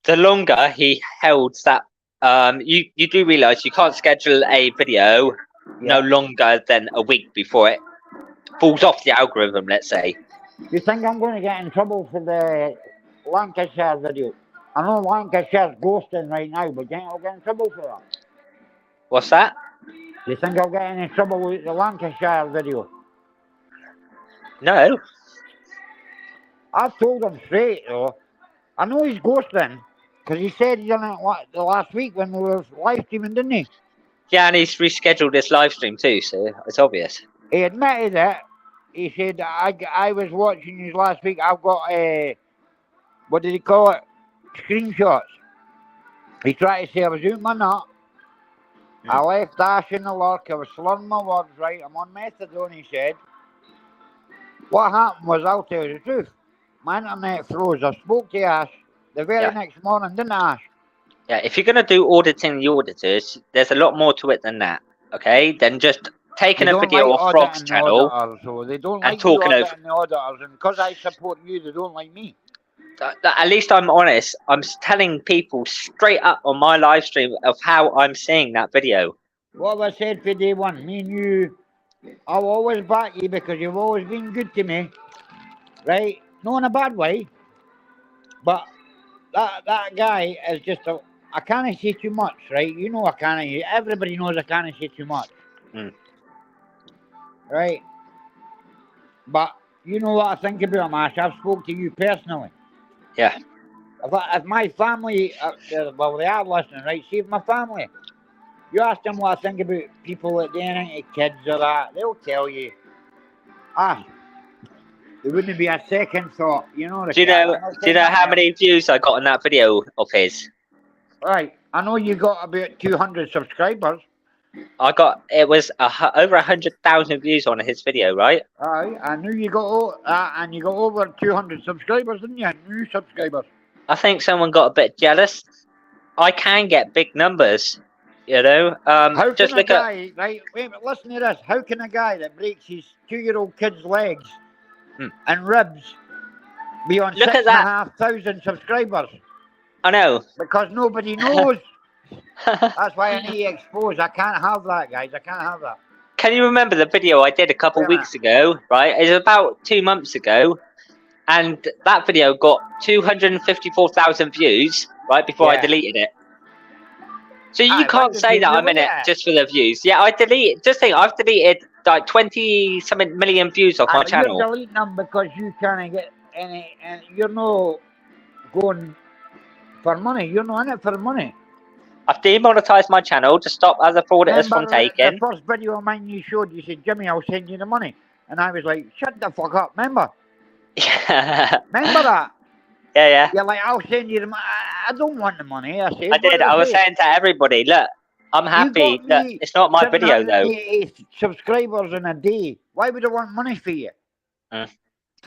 The longer he held that, you do realise you can't schedule a video no longer than a week before it falls off the algorithm, let's say. You think I'm going to get in trouble for the Lancashire video? I know Lancashire's ghosting right now, but do you think I'll get in trouble for that? What's that? Do you think I'll get in trouble with the Lancashire video? No. I've told him straight, though. I know he's ghosting, because he said he done it the last week when we were live streaming, didn't he? Yeah, and he's rescheduled this live stream too, so it's obvious. He admitted it. He said, I was watching you last week. I've got, what did he call it? Screenshots. He tried to say I was out my nut. I left Ash in the lurk. I was slurring my words, right? I'm on methadone, he said. What happened was, I'll tell you the truth. My internet froze. I spoke to Ash the very next morning, didn't I, Ash? Yeah, if you're going to do auditing the auditors, there's a lot more to it than that, okay? Than just taking a video off Frog's channel so they don't and like talking over. the auditors, and because I support you, they don't like me. At least I'm honest. I'm telling people straight up on my live stream of how I'm seeing that video. What have I said for day one? Me and you, I'll always back you because you've always been good to me, right? Not in a bad way, but that guy is just a. I can't say too much, right? You know I can't. Everybody knows I can't say too much, right? But you know what I think about him, Ash. I've spoke to you personally. Yeah. If my family, well, they are listening, right? See, if my family, you ask them what I think about people that doing into kids or that, they'll tell you. There wouldn't be a second thought, you know. Do you know how many views I got on that video of his? Right, I know you got about 200 subscribers. It was over 100,000 views on his video, right? I knew you got and you got over 200 subscribers, didn't you? New subscribers. I think someone got a bit jealous. I can get big numbers, you know. How just can a look guy, right? Wait, listen to this. How can a guy that breaks his 2-year-old kid's legs and ribs be on 6,500 subscribers? I know. Because nobody knows. That's why I need to expose. I can't have that, guys. I can't have that. Can you remember the video I did a couple weeks ago, right? It was about 2 months ago. And that video got 254,000 views, right, before I deleted it. So you can't say that I'm in it just for the views. Yeah, I deleted. Just think, I've deleted like 20-something million views off my channel. You're deleting them because you can't get any, and you're not going for money. You're not in it for money. I've demonetized my channel to stop other fraudsters from taking. The first video of mine you showed, you said, Jimmy, I'll send you the money. And I was like, shut the fuck up, remember? Remember that? Yeah. You're like, I'll send you the money. I don't want the money. I said. I did. I was saying to everybody, look, I'm happy. Look, it's not my video though. Subscribers in a day. Why would I want money for you? I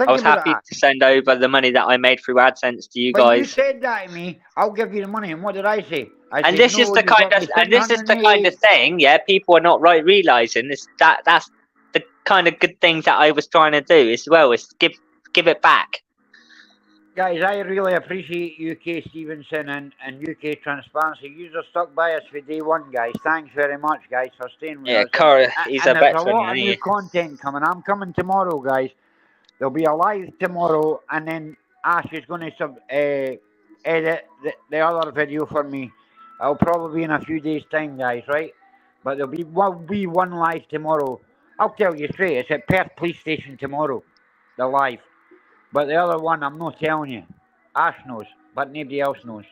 was happy to send over the money that I made through AdSense to you guys. You said that to me. I'll give you the money. And what did I say? And this is the kind of thing. Yeah, people are not realizing this. That's the kind of good things that I was trying to do as well. Is give it back. Guys, I really appreciate UK Stevenson and UK Transparency. You have stuck by us for day one, guys. Thanks very much, guys, for staying with us. Yeah, Cara, he's a veteran. There's a lot of new content coming. I'm coming tomorrow, guys. There'll be a live tomorrow, and then Ash is going to edit the other video for me. I'll probably be in a few days' time, guys, right? But there'll be one live tomorrow. I'll tell you straight, it's at Perth Police Station tomorrow, the live. But the other one, I'm not telling you. Ash knows, but nobody else knows.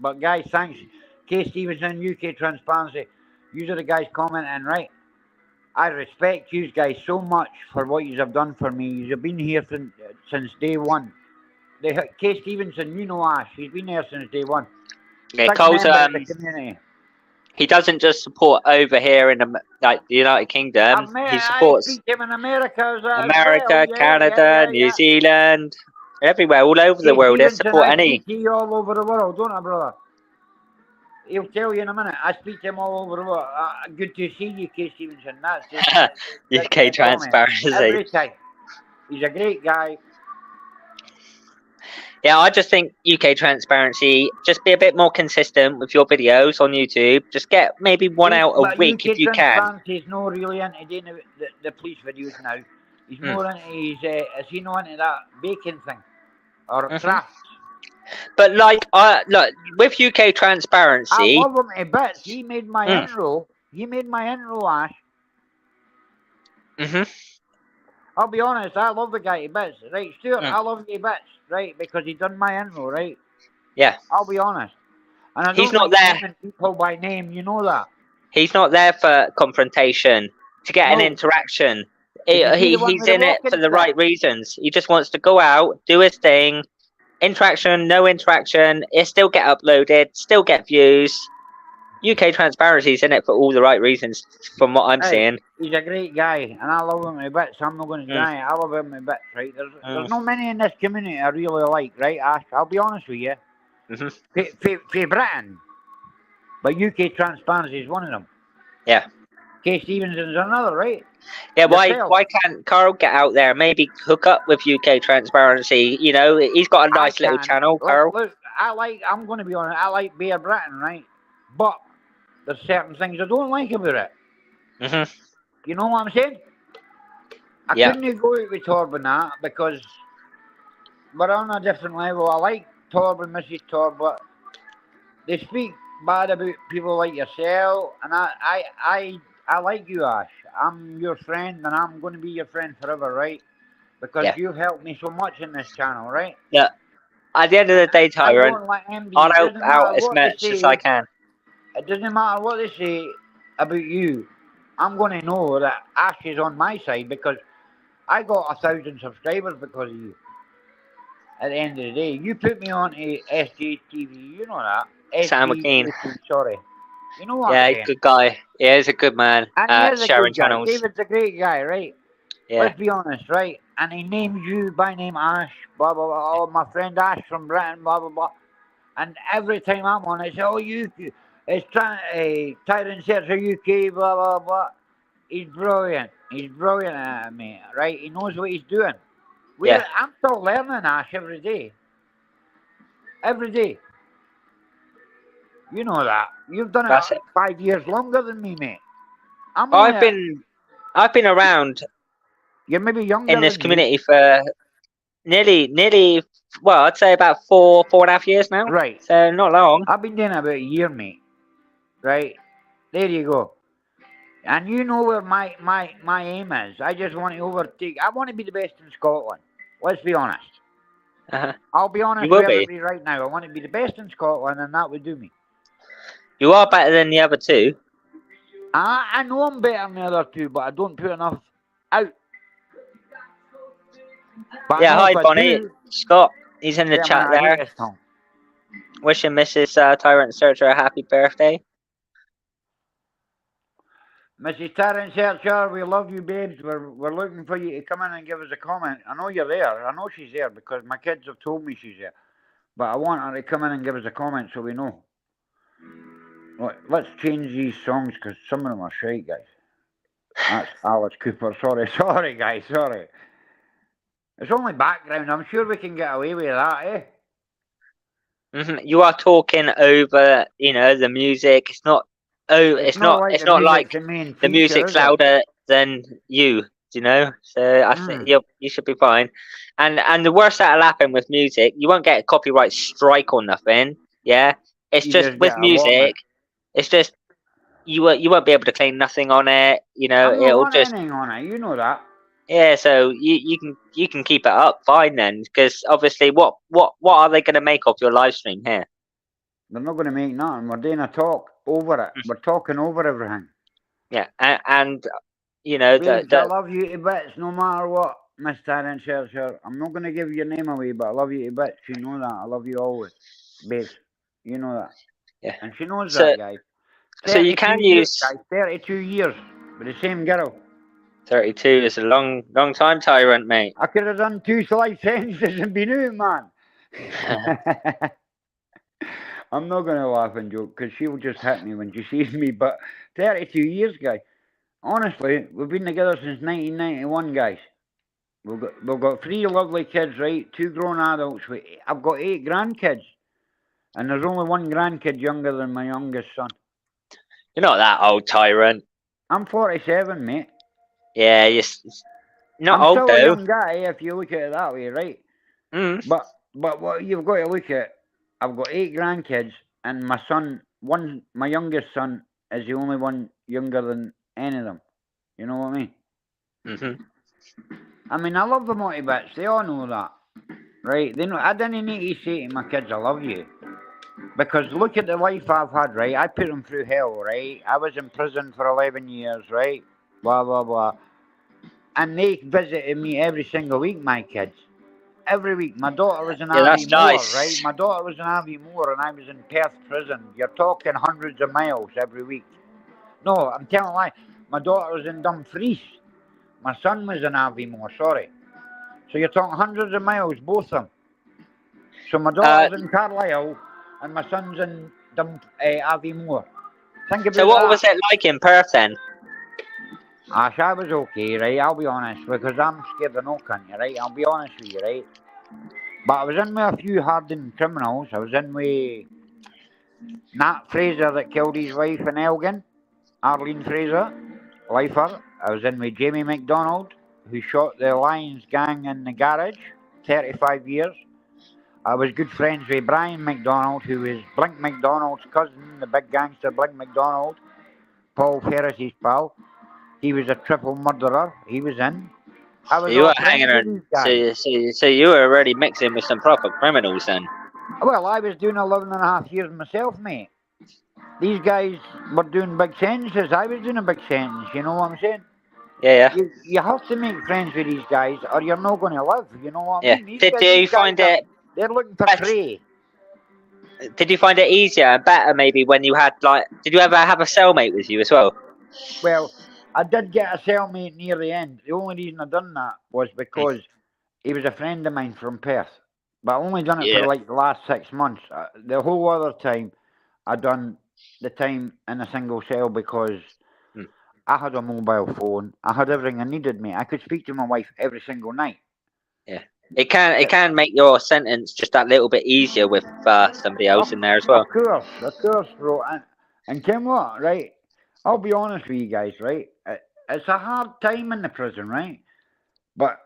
But guys, thanks. K. Stevenson, UK Transparency. You are the guys commenting, right? I respect you guys so much for what you have done for me. You've been here since day one. K. Stevenson, you know Ash. He's been there since day one. Yeah, Cole's, he doesn't just support over here in the United Kingdom. He supports him in America, Canada, New Zealand, everywhere, all over the world. They support any. All over the world, don't I, brother? He'll tell you in a minute. I speak to him all over the world. Good to see you, K. Stevenson. That's UK Transparency. Every time. He's a great guy. Yeah, I just think UK Transparency, just be a bit more consistent with your videos on YouTube. Just get maybe one out a week if you can. Transparency is not really into doing the police videos now. He's more into is he not into that baking thing or crafts? But like, look, with UK Transparency, I love him to bits. He made my intro. He made my intro, Ash. I'll be honest, I love the guy to bits. Right, Stuart, I love him to bits. Right, because he done my intro, right? Yeah. I'll be honest. And I he's not there. People by name, you know that. He's not there for confrontation, to get an interaction. He's in it for the right reasons. He just wants to go out, do his thing. Interaction, no interaction. It still get uploaded, still get views. UK Transparency's in it for all the right reasons, from what I'm seeing. He's a great guy, and I love him a bit, so I'm not going to deny it. I love him a bit, right? There's not many in this community I really like, right, Ash? I'll be honest with you. For Britain. But UK Transparency is one of them. Yeah. Kay Stevenson's another, right? Yeah, Yourself. why can't Carl get out there? Maybe hook up with UK Transparency. You know, he's got a I nice little can. channel, Look, Carl. look, I'm going to be honest, I like Bear Britton, right? But there's certain things I don't like about it. Hmm. You know what I'm saying? I Yeah. couldn't go out with Torb and that because we're on a different level. I like Torb and Mrs. Torb, but they speak bad about people like yourself, and I like you, Ash. I'm your friend, and I'm going to be your friend forever, right? Because Yeah. you've helped me so much in this channel, right? Yeah. At the end of the day, I Tyrant, don't like MD. I'll It help doesn't out matter as what they much as I say. can. It doesn't matter what they say about you. I'm going to know that Ash is on my side because I got 1,000 subscribers because of you. At the end of the day, you put me on to SJTV. You know that. Sam McKean. SJTV, sorry. You know what Yeah, I'm he's saying? a good guy. Yeah, he's a good man. And he is a Sharing good guy. channels. David's a great guy, right? Yeah. Let's be honest, right? And he names you by name Ash, blah, blah, blah. Oh, my friend Ash from Britain, blah, blah, blah. And every time I'm on, I say, oh, it's Tyrant Searcher UK, blah, blah, blah. He's brilliant. He's brilliant at me, right? He knows what he's doing. Yeah. I'm still learning, Ash, every day. Every day. You know that. You've done That's it it. 5 years longer than me, mate. I'm only I've been around You're maybe younger in this than me. community for nearly, well, I'd say about 4.5 years now. Right. So not long. I've been doing it about a year, mate. Right? There you go. And you know where my aim is. I just want to overtake. I want to be the best in Scotland. Let's be honest. Uh-huh. I'll be honest You will with be. everybody right now. I want to be the best in Scotland, and that would do me. You are better than the other two. I know I'm better than the other two, but I don't put enough out. But Yeah, I know hi if I Bonnie. do, Scott, he's in the yeah, chat man, I hate there. this tongue. Wishing Mrs. Tyrant Searcher a happy birthday. Mrs. Tyrant Searcher, we love you, babes. We're looking for you to come in and give us a comment. I know you're there. I know she's there because my kids have told me she's there. But I want her to come in and give us a comment so we know. Let's change these songs because some of them are shite, guys. That's Alice Cooper. Sorry, guys. Sorry. It's only background. I'm sure we can get away with that, eh? You are talking over, the music. It's not. Oh, it's not. Like It's the not like the main the feature, music's is it? louder than you. So I think you should be fine. And the worst that'll happen with music, you won't get a copyright strike or nothing. Yeah, it's You just with get a music. warning. It's just you won't be able to claim nothing on it. I'm not It'll on just anything on it. You know that. yeah. So you can keep it up fine then, because obviously what are they going to make of your live stream here? They're not going to make nothing. We're doing a talk over it. We're talking over everything. Yeah, and you know Babes, I love you to bits, no matter what, Miss Tyrant Searcher. I'm not going to give your name away, but I love you to bits. You know that. I love you always, babes. You know that. Yeah. And she knows So- that, guys. So you can 32 years, use guys, 32 years with the same girl. 32 is a long time, Tyrant, mate. I could have done 2 life sentences and been out, man. I'm not going to laugh and joke because she'll just hit me when she sees me. But 32 years, guys. Honestly, we've been together since 1991, guys. We've got 3 lovely kids, right? 2 grown adults. I've got 8 grandkids. And there's only 1 grandkid younger than my youngest son. You're not that old, Tyrant. I'm 47, mate. Yeah, you're not I'm old, still though. a young guy if you look at it that way, right? Mm. But what you've got to look at, I've got 8 grandkids, and my son, my youngest son, is the only one younger than any of them. You know what I mean? Mm-hmm. I mean, I love them all to bits. They all know that, right? They know. I didn't need to say to my kids, "I love you," because look at the life I've had, right? I put them through hell, right? I was in prison for 11 years, right? Blah blah blah. And they visited me every single week, my kids. Every week. My daughter was in that's Aviemore, nice. right? My daughter was in Aviemore and I was in Perth prison. You're talking hundreds of miles every week. No, I'm telling a lie. My daughter was in Dumfries. My son was in Aviemore, sorry. So you're talking hundreds of miles, both of them. So my daughter's in Carlisle and my son's in Aviemore. Think about So what that. was it like in Perth then? Ash, I was okay, right? I'll be honest, because I'm scared of no cunt, right? I'll be honest with you, right? But I was in with a few hardened criminals. I was in with Nat Fraser that killed his wife in Elgin, Arlene Fraser, lifer. I was in with Jamie McDonald, who shot the Lions gang in the garage, 35 years. I was good friends with Brian McDonald, who was Blink McDonald's cousin, the big gangster Blink McDonald, Paul Ferris's pal. He was a triple murderer. He was in. I So was you all were hanging friends with on. these guys. So you were already mixing with some proper criminals then. Well, I was doing 11 and a half years myself, mate. These guys were doing big sentences. I was doing a big sentence, you know what I'm saying? Yeah, You have to make friends with these guys or you're not going to live, you know what I yeah. mean? These Did guys, you find it? they're looking for best- prey. Did you find it easier and better maybe when you had like? Did you ever have a cellmate with you as well? Well, I did get a cellmate near the end. The only reason I done that was because he was a friend of mine from Perth. But I only done it for Yeah. like the last 6 months. The whole other time, I done the time in a single cell because I had a mobile phone. I had everything I needed, mate. I could speak to my wife every single night. Yeah. It can make your sentence just that little bit easier with somebody else in there as well. Of course, bro. And Tim, what, right? I'll be honest with you guys, right? It's a hard time in the prison, right? But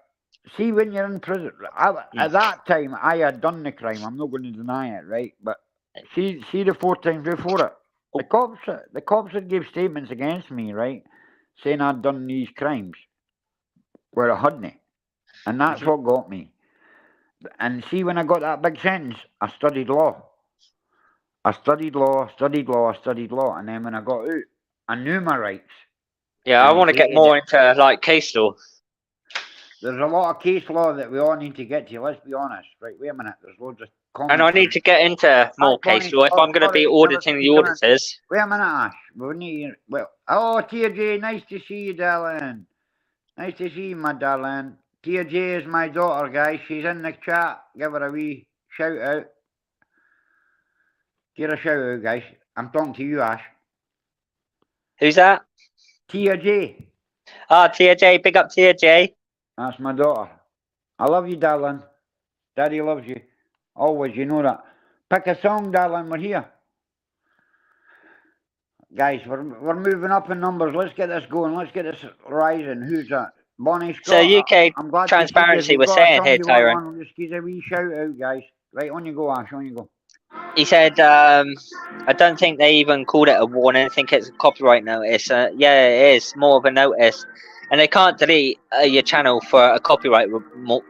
see, when you're in prison, at that time, I had done the crime. I'm not going to deny it, right? But see the 4 times before it, the cops had gave statements against me, right, saying I'd done these crimes where I hadn't, and that's what got me. And see, when I got that big sentence, I studied law. I studied law, and then when I got out, I knew my rights. Yeah, I And want to get hated more it. into like case law. There's a lot of case law that we all need to get to. Let's be honest. Right, wait a minute. There's loads of And I comments. need to get into more case law if I'm going to be auditing the auditors. Wait a minute, Ash. We need. Well, oh, Tia J, nice to see you, darling. Nice to see you, my darling. Tia J is my daughter, guys. She's in the chat. Give her a wee shout out. Give her a shout out, guys. I'm talking to you, Ash. Who's that? Tia J. Ah, Tia J. Big up Tia J. That's my daughter. I love you, darling. Daddy loves you. Always, you know that. Pick a song, darling. We're here. Guys, we're moving up in numbers. Let's get this going. Let's get this rising. Who's that? Bonnie Scott. So UK I'm glad Transparency to was saying here, Tyrant. Just give a wee shout out, guys. Right, on you go, Ash. On you go. He said, I don't think they even called it a warning. I think it's a copyright notice. Yeah, it is more of a notice. And they can't delete your channel for a copyright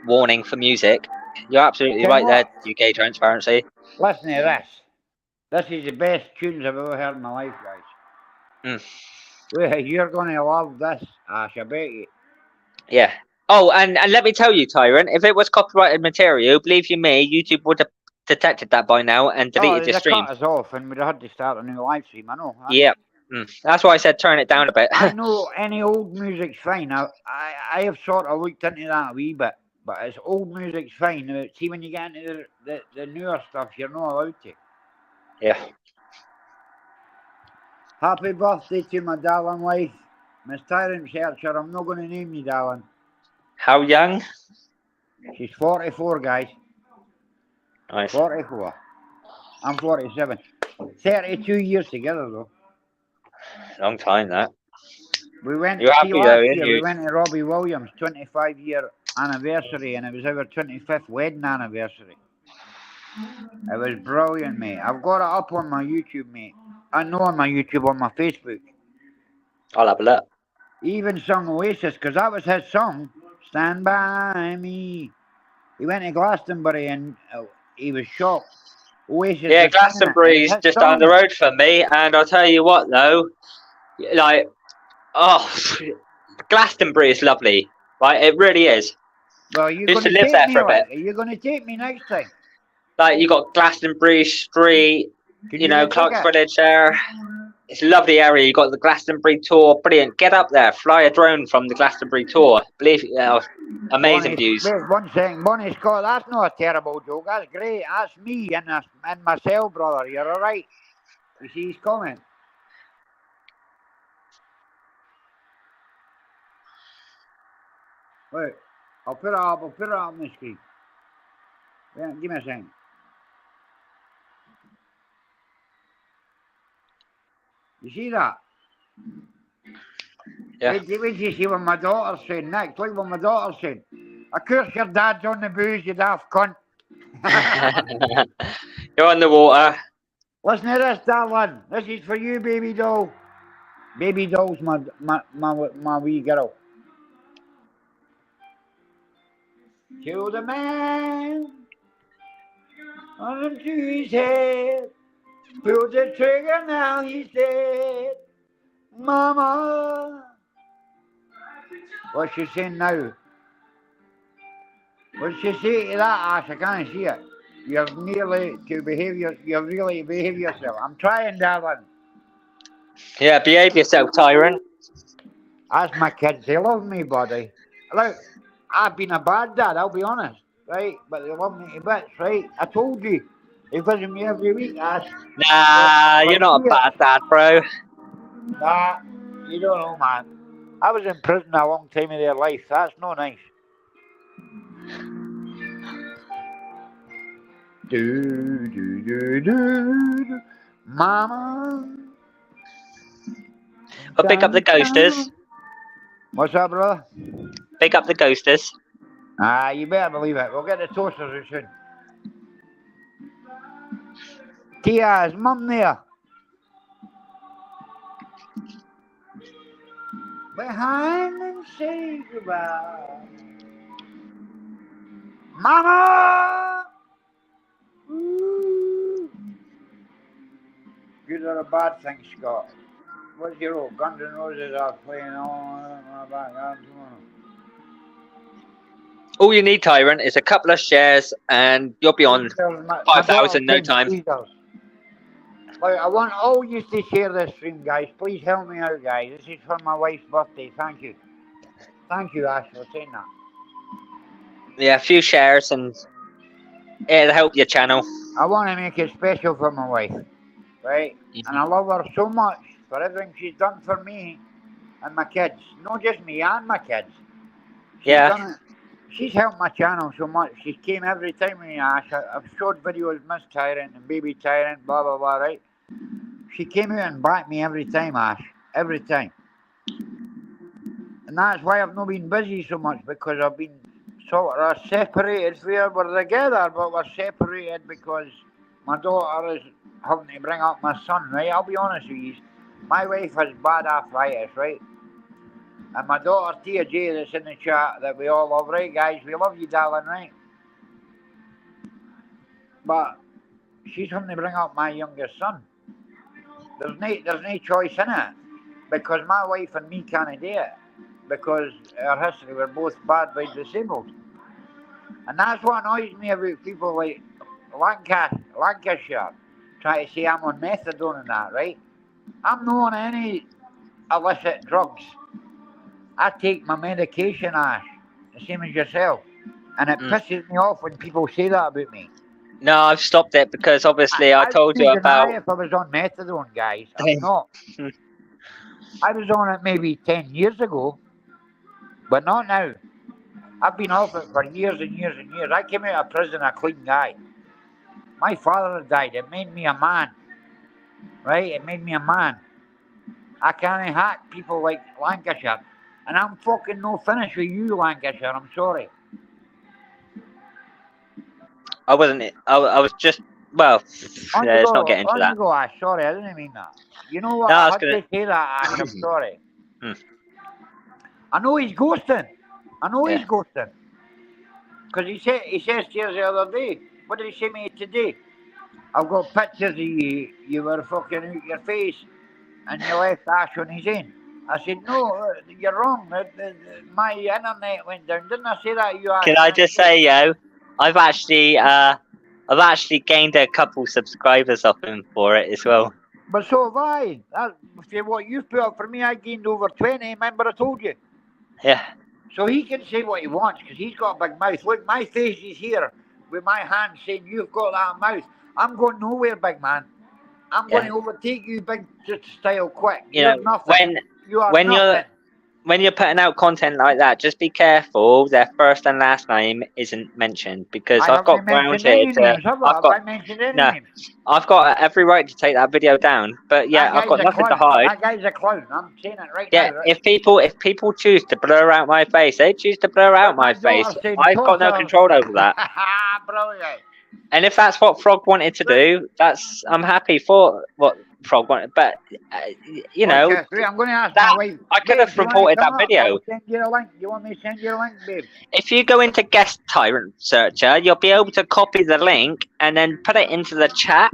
warning for music. You're absolutely right there, UK Transparency. Listen to this. This is the best tunes I've ever heard in my life, guys. You're going to love this, Ash, I bet you. Yeah. Oh, and let me tell you, Tyrant, if it was copyrighted material, believe you me, YouTube would have detected that by now and deleted your stream. Cut us off and we'd have had to start a new live stream, I know. Yeah. That's why I said turn it down a bit. I know any old music's fine. I have sort of looked into that a wee bit, but it's old music's fine. See, when you get into the newer stuff, you're not allowed to. Yeah. Happy birthday to my darling wife, Miss Tyrant Searcher. I'm not going to name you, darling. How young? She's 44, guys. Nice. 44. I'm 47. 32 years together, though. Long time, that. We went You're happy, though, aren't you? We went to Robbie Williams' 25-year anniversary, and it was our 25th wedding anniversary. It was brilliant, mate. I've got it up on my YouTube, mate. I know on my YouTube, on my Facebook. I'll have a look. He even sung Oasis, because that was his song. Stand by me. He went to Glastonbury and he was shot. Oasis. Yeah, Glastonbury's just down the road from me, and I'll tell you what, though. Like, Glastonbury is lovely. Right, it really is. Well, you're used going to live there for a bit. Are you going to take me next time? Like, you got Glastonbury Street, you know, Clark's Village there. It's a lovely area. You got the Glastonbury tour, brilliant. Get up there, fly a drone from the Glastonbury tour. Believe amazing views. Wait 1 second, Bonnie Scott. That's not a terrible joke. That's great. That's me and myself, brother. You're all right. You see his comment. Wait, I'll put it up on the screen. Wait, give me a second. You see that? Yeah. Wait till you see what my daughter's saying next. Look what my daughter's saying. Of course your dad's on the booze, you daft cunt. You're on the water. Listen to this, darling. This is for you, baby doll. Baby doll's my wee girl. Kill the man onto his head. Pull the trigger now, he's dead. Mama. What's she saying now? What's she say to that ass? I can't see it. You've nearly to behave you've really behaved yourself. I'm trying, darling. Yeah, behave yourself, Tyrant. That's my kids. They love me, buddy. Look, I've been a bad dad, I'll be honest, right? But they love me to bits, right? I told you. They visit me every week, Ash. Nah, you're not a bad dad, bro. Nah, you don't know, man. I was in prison a long time of their life. That's no nice. Do. Mama. But pick up the ghosters. What's up, brother? Pick up the ghosters. Ah, you better believe it. We'll get the toasters soon. Tia, is Mum there? Behind and say goodbye. Mama! Ooh. Good or a bad thing, Scott? What's your old Guns N' Roses are playing on my background tomorrow? All you need, Tyrant, is a couple of shares and you'll be on 5,000 no time. Like, I want all you to share this stream, guys. Please help me out, guys. This is for my wife's birthday. Thank you. Thank you, Ash, for saying that. Yeah, a few shares and it'll help your channel. I want to make it special for my wife, right? And I love her so much for everything she's done for me and my kids. Not just me and my kids. She's helped my channel so much. She came every time with me, Ash. I've showed videos, Miss Tyrant and Baby Tyrant, blah, blah, blah, right? She came out and backed me every time, Ash. Every time. And that's why I've not been busy so much, because I've been sort of separated. We're together, but we're separated because my daughter is having to bring up my son, right? I'll be honest with you. My wife has bad arthritis, right? And my daughter, Tia J, that's in the chat, that we all love, right, guys? We love you, darling, right? But she's having to bring up my youngest son. There's no choice in it. Because my wife and me can't do it. Because our history, we're both badly disabled. And that's what annoys me about people like Lancashire try to say I'm on methadone and that, right? I'm not on any illicit drugs. I take my medication, Ash, the same as yourself. And it pisses me off when people say that about me. No, I've stopped it because obviously I told you about... if I was on methadone, guys. I'm not. I was on it maybe 10 years ago, but not now. I've been off it for years and years and years. I came out of prison a clean guy. My father died. It made me a man. Right? It made me a man. I can't hack people like Lancashire. And I'm fucking no finished with you, Lancashire. I'm sorry. I wasn't. I was just. Well, let's not get into that. Ash. Sorry, I didn't mean that. You know what? No, I had to say that, Ash. I'm sorry. I know he's ghosting. He's ghosting. Because he says to us the other day. What did he say to me today? I've got pictures of you. You were fucking out your face, and you left Ash on his own. I said, no, you're wrong. My internet went down. Didn't I say that? Can I just say, I've actually gained a couple subscribers off him for it as well. But so have I. What you've put up for me, I gained over 20. Remember I told you? Yeah. So he can say what he wants because he's got a big mouth. Look, my face is here with my hand saying, you've got that mouth. I'm going nowhere, big man. I'm going to overtake you, big style, quick. You know, nothing. You are when nothing. when you're putting out content like that, just be careful their first and last name isn't mentioned, because I I've got haven't grounds mentioned here any to. names, have I? I've Have got I mentioned any no. names? I've got every right to take that video down. But yeah, That I've got guy's a nothing to clown. hide. That guy's a clown. I'm saying it right Yeah, now. if people choose to blur out my face, they choose to blur out my face. daughter said, I've got no "Tosser." control over that. Brilliant. And if that's what Frog wanted to do, I'm happy for what Frog wanted. But you know, Okay, wait, I'm going to ask that my wife. I could Babe, have do you want to reported come that up? video. I'll send you a link. You want me to send you a link, babe? If you go into Guest Tyrant Searcher, you'll be able to copy the link and then put it into the chat.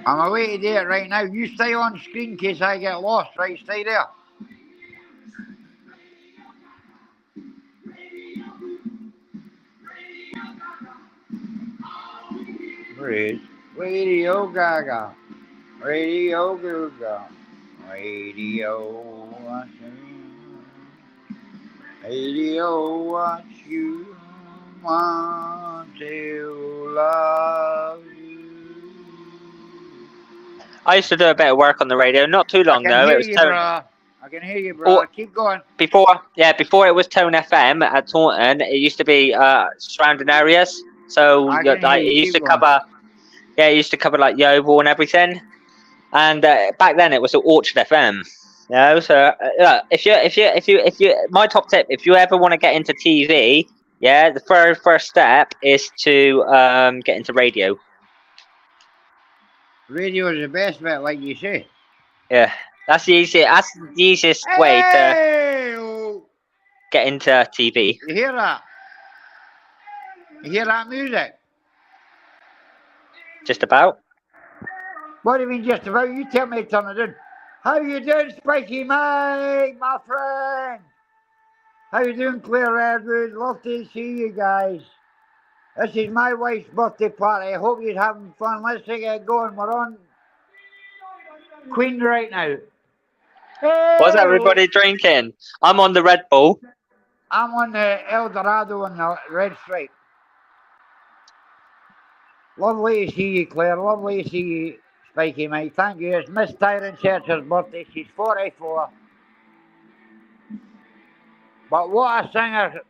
I'm away to do it right now. You stay on screen in case I get lost. Right, stay there. Radio Gaga. Radio Gaga. Radio watch Radio what you want to love you. I used to do a bit of work on the radio, not too long I can though. hear It was you, Tone brother. I can hear you, brother. Keep going. before it was Tone FM at Taunton. It used to be surrounding areas, so I can hear it you. used to Keep going. cover. Yeah, it used to cover like Yeovil and everything. And back then it was Orchard FM. You know, so if you my top tip, if you ever want to get into TV, yeah, the first step is to get into radio. Radio is the best bit, like you say. Yeah, that's the easiest way to get into TV. You hear that? You hear that music? Just about. What do you mean just about? You tell me to turn it in. How you doing, Spiky Mike, my friend? How you doing, Claire Edwards? Love to see you guys. This is my wife's birthday party. I hope you're having fun. Let's get it going. We're on Queen right now. Hey! What's everybody drinking? I'm on the Red Bull. I'm on the El Dorado and the Red Stripe. Lovely to see you, Claire. Lovely to see you, Spiky Mike. Thank you. It's Miss Tyrant Church's birthday. She's 44. But what a singer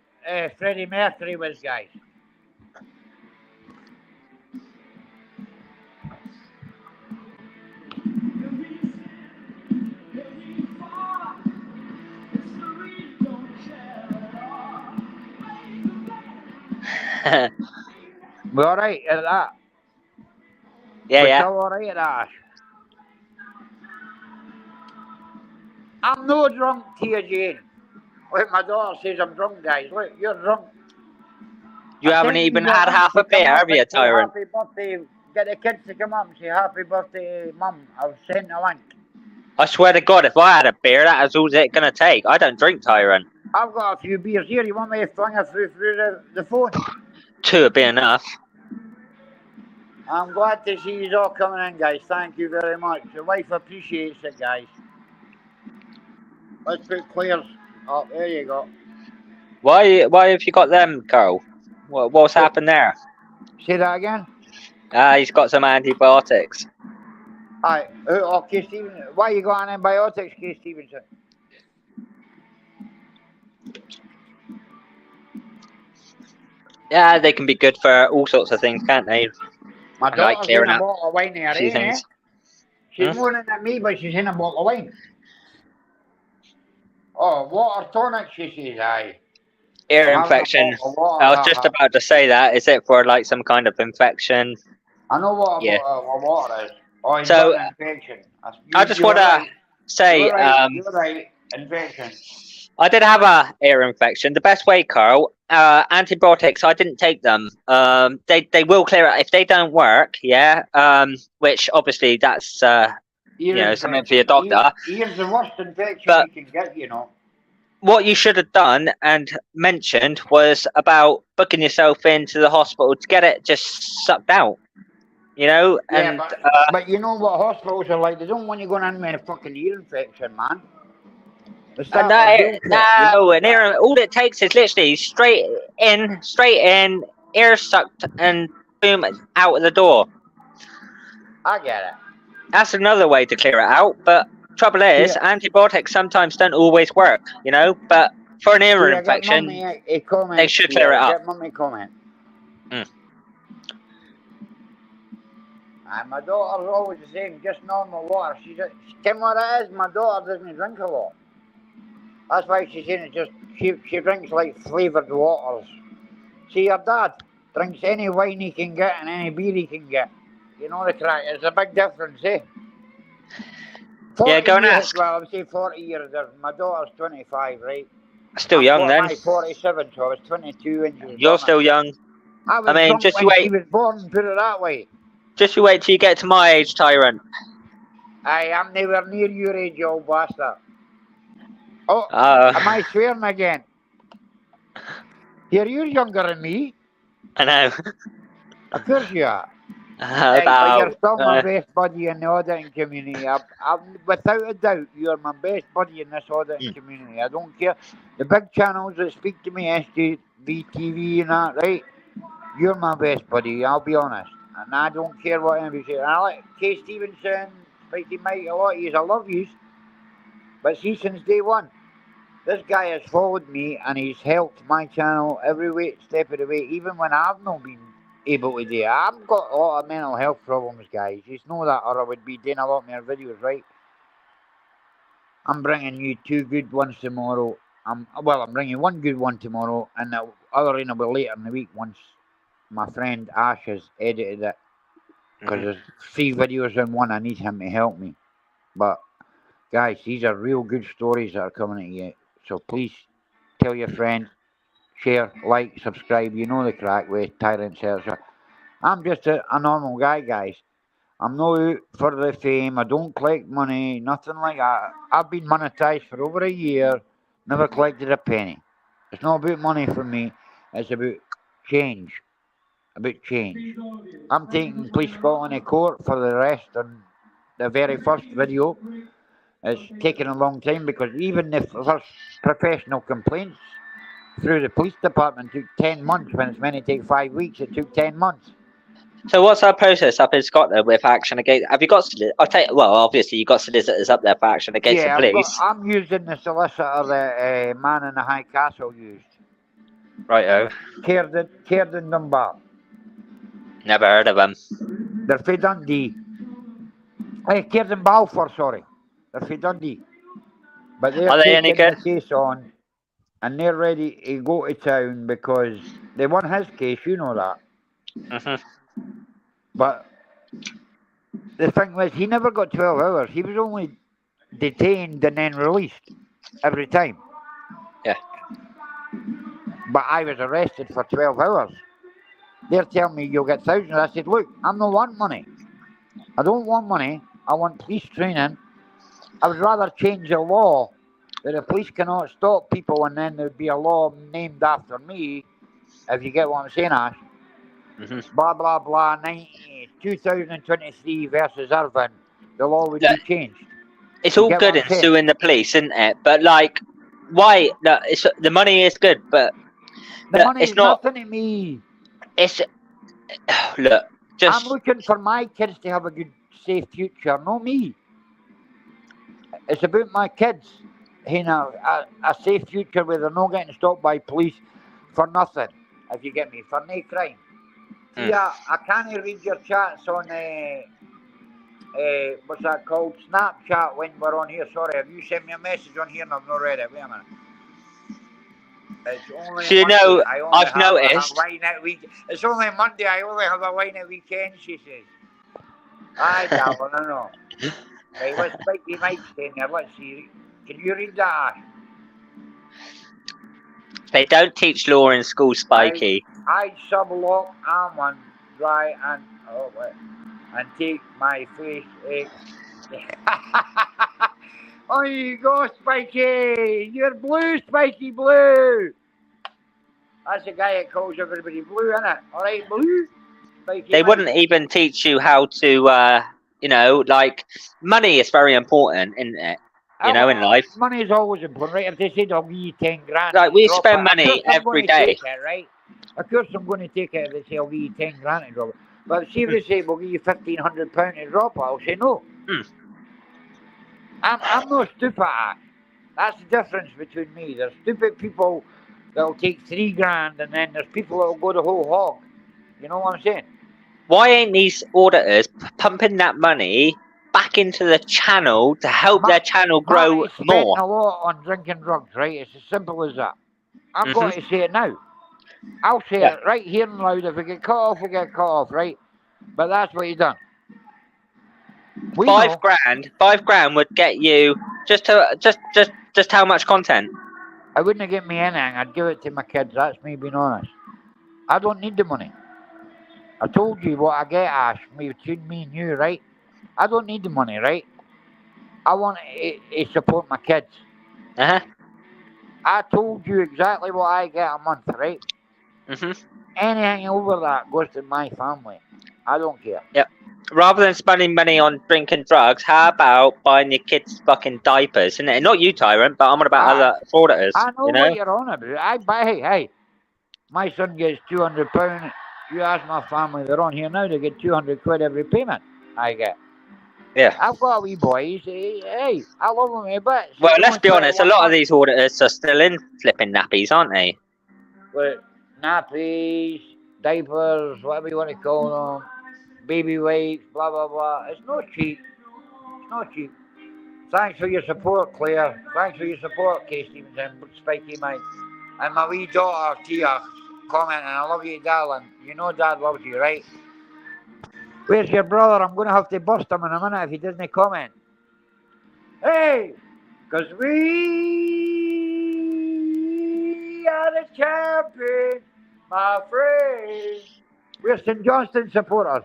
Freddie Mercury was, guys. We're all right at that. We're still all right at that. I'm no drunk, Tia Jane. Look, my daughter says I'm drunk, guys. Look, you're drunk. You haven't even had half a beer, have you, Tyrant? Happy birthday. Get the kids to come up and say happy birthday, Mum. I've sent a link. I swear to God, if I had a beer, that is all it's going to take. I don't drink, Tyrant. I've got a few beers here. You want me to fling it through the phone? 2 would be enough. I'm glad to see you all coming in, guys. Thank you very much. Your wife appreciates it, guys. Let's put Claire's up. There you go. Why have you got them, Carl? What's happened there? Say that again? He's got some antibiotics. Hi. Okay, Stephen. Why you got antibiotics, K. Stevenson? Yeah, they can be good for all sorts of things, can't they? My I daughter's like clearing in a up bottle of wine there, few eh? things. She's moaning at me, but she's in a bottle of wine. Oh, water tonic, she says, aye. Ear infection. I was just about to say that. Is it for like some kind of infection? I know what Yeah. water is. Oh, he's So, got an infection. I just want to say, You're right. Infection. I did have a ear infection. The best way, Carl, antibiotics. I didn't take them. They will clear it if they don't work. Yeah. Which obviously that's something for your doctor. Ear's the worst infection But you can get, you know. what you should have done and mentioned was about booking yourself into the hospital to get it just sucked out. You know, and but you know what hospitals are like. They don't want you going in with a fucking ear infection, man. All it takes is literally straight in, ear sucked, and boom, out of the door. I get it. That's another way to clear it out, but Trouble is, antibiotics sometimes don't always work, you know. But for an ear infection, they should clear it up. Get mummy comment. Mm. And my daughter's always saying just normal water. Tell me what it is, my daughter doesn't drink a lot. That's why she's saying it just, she drinks like flavoured waters. See, your dad drinks any wine he can get and any beer he can get. You know the crack, it's a big difference, eh? 40 Yeah, go and years, ask. well, I would say 40 years, my daughter's 25, right? Still young then. I'm 47, so I was 22 when she was You're born. still young. I was mean, drunk just when you she was born, put it that way. Just you wait till you get to my age, Tyrant. I am nowhere near your age, you old bastard. Oh, Uh, am I swearing again? You're younger than me. I know. Of course you are. But you're About still my best buddy in the auditing community. Without a doubt, you're my best buddy in this auditing community. I don't care. The big channels that speak to me, STV TV and that, right? You're my best buddy, I'll be honest. And I don't care what anybody says. I like Kay Stevenson, Mikey Mike, a lot of yous. I love yous. But see, since day one, this guy has followed me and he's helped my channel every step of the way, even when I've not been able to do it. I've got a lot of mental health problems, guys. You know that, or I would be doing a lot more videos, right? I'm bringing you 2 good ones tomorrow. I'm bringing 1 good one tomorrow, and the other one will be later in the week once my friend Ash has edited it. Because there's 3 videos in one, I need him to help me. But, guys, these are real good stories that are coming at you. So please tell your friends, share, like, subscribe. You know the crack with Tyrants. I'm just a normal guy, guys. I'm not out for the fame. I don't collect money, nothing like that. I've been monetized for over a year, never collected a penny. It's not about money for me. It's about change. I'm taking Police Scotland to court for the rest on the very first video. It's taken a long time because even the first professional complaints through the police department took 10 months when it's meant to take 5 weeks. It took 10 months. So what's our process up in Scotland with action against? Have you got? Obviously you got solicitors up there for action against the police. I'm using the solicitor that man in the High Castle used. Righto. Cairden Dunbar. Never heard of them. They're from Dundee. Cairden Balfour, sorry. They're from Dundee. But they're taking the case on, and they're ready to go to town because they won his case, you know that. But the thing was, he never got 12 hours. He was only detained and then released every time. Yeah. But I was arrested for 12 hours. They're telling me you'll get thousands. I said, look, I don't want money. I don't want money. I want police training. I would rather change the law that the police cannot stop people and then there'd be a law named after me, if you get what I'm saying, Ash. Blah, blah, blah, 2023 versus Irvine, the law would be changed. It's all good in suing the police, isn't it? But, like, why? No, the money is good, but the money is nothing to me. Look, I'm looking for my kids to have a good, safe future, not me. It's about my kids, you know, a safe future where they're not getting stopped by police for nothing, if you get me, for no crime. Yeah, I can't read your chats on, what's that called, Snapchat when we're on here. Sorry, have you sent me a message on here and I've not read it? Wait a minute. It's only so, you Monday. know, I've noticed. It's only Monday, I only have a wine at weekend, she says. Aye, darling, I know. Right, what's Mikey Mike saying there? Let's see. Can you read that, Ash? They don't teach law in school, Spikey. I sublock almond dry and take my face. Oh, you go, Spikey! You're blue, Spikey, blue! That's the guy that calls everybody blue, isn't it? Alright, blue? Spikey they Mike. wouldn't even teach you how to, you know, like, money is very important, isn't it? You know, in life. Money is always important, right? If they said, I'll give you 10 grand. Like, we spend money every day. Right? Of course I'm going to take it if they say, I'll give you 10 grand to drop it. But see if they say, we'll give you £1,500 to drop it, I'll say no. I'm no stupid. That's the difference between me. There's stupid people that'll take $3,000, and then there's people that'll go the whole hog. You know what I'm saying? Why ain't these auditors pumping that money back into the channel to help their channel grow Marty spent more? a lot on drinking drugs, right? It's as simple as that. I've Mhm. got to say it now. I'll say Yeah. it right here and loud. If we get cut off, we get cut off, right? But that's what he done. We know. $5,000 would get you just how much content? I wouldn't have given me anything. I'd give it to my kids. That's me being honest. I don't need the money. I told you what I get, Ash, between me and you, right? I don't need the money, right? I want to support my kids. Uh-huh. I told you exactly what I get a month, right? Mhm. Anything over that goes to my family. I don't care. Yep. Rather than spending money on drinking drugs, how about buying your kids fucking diapers? And not you, Tyrant, but I'm on about other frauditors. I know You know? what you're on about. I buy. Hey, my son gets £200. You ask my family, they're on here now. They get £200 every payment. I get. Yeah. I've got a wee boy. Hey, I love him a bit. Well, let's be honest. A lot of these auditors are still in flipping nappies, aren't they? With nappies, diapers, whatever you want to call them, baby wipes, blah blah blah. It's not cheap. It's not cheap. Thanks for your support, Claire. Thanks for your support, Kay Stevenson, Spiky Mike. And my wee daughter, Tia, commenting, I love you, darling. You know Dad loves you, right? Where's your brother? I'm going to have to bust him in a minute if he doesn't comment. Hey! Because we are the champions, my friend. We're St. Johnston supporters.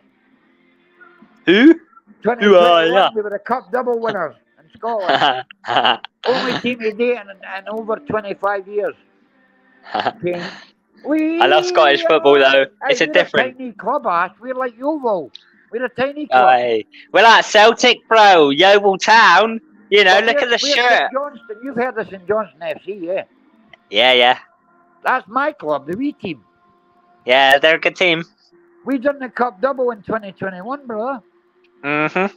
Who? 2021, we were the cup double winners in Scotland. Only team to date in over 25 years. Okay. I love Scottish football though. It's a different. We're a tiny club, Ash. We're like Yeovil. We're a tiny club. We're like Celtic, bro. Yeovil Town. You know, look at the we're shirt. St. Johnston. You've heard of St. Johnston FC, yeah? Yeah. That's my club, the wee team. Yeah, they're a good team. We done the cup double in 2021, brother. Mhm.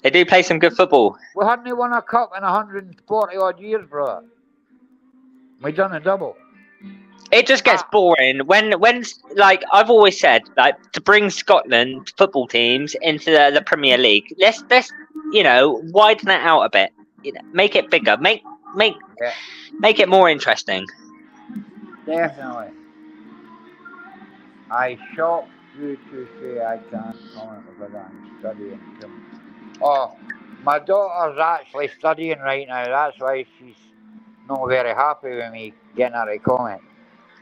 They do play some good football. We hadn't won a cup in 140 odd years, brother. We done a double. It just gets boring when like I've always said, like to bring Scotland football teams into the Premier League. Let's widen it out a bit. You know, make it bigger. Make it more interesting. Definitely. I shock you to say I can't comment because I'm studying. Oh, my daughter's actually studying right now. That's why she's not very happy with me getting her to comment.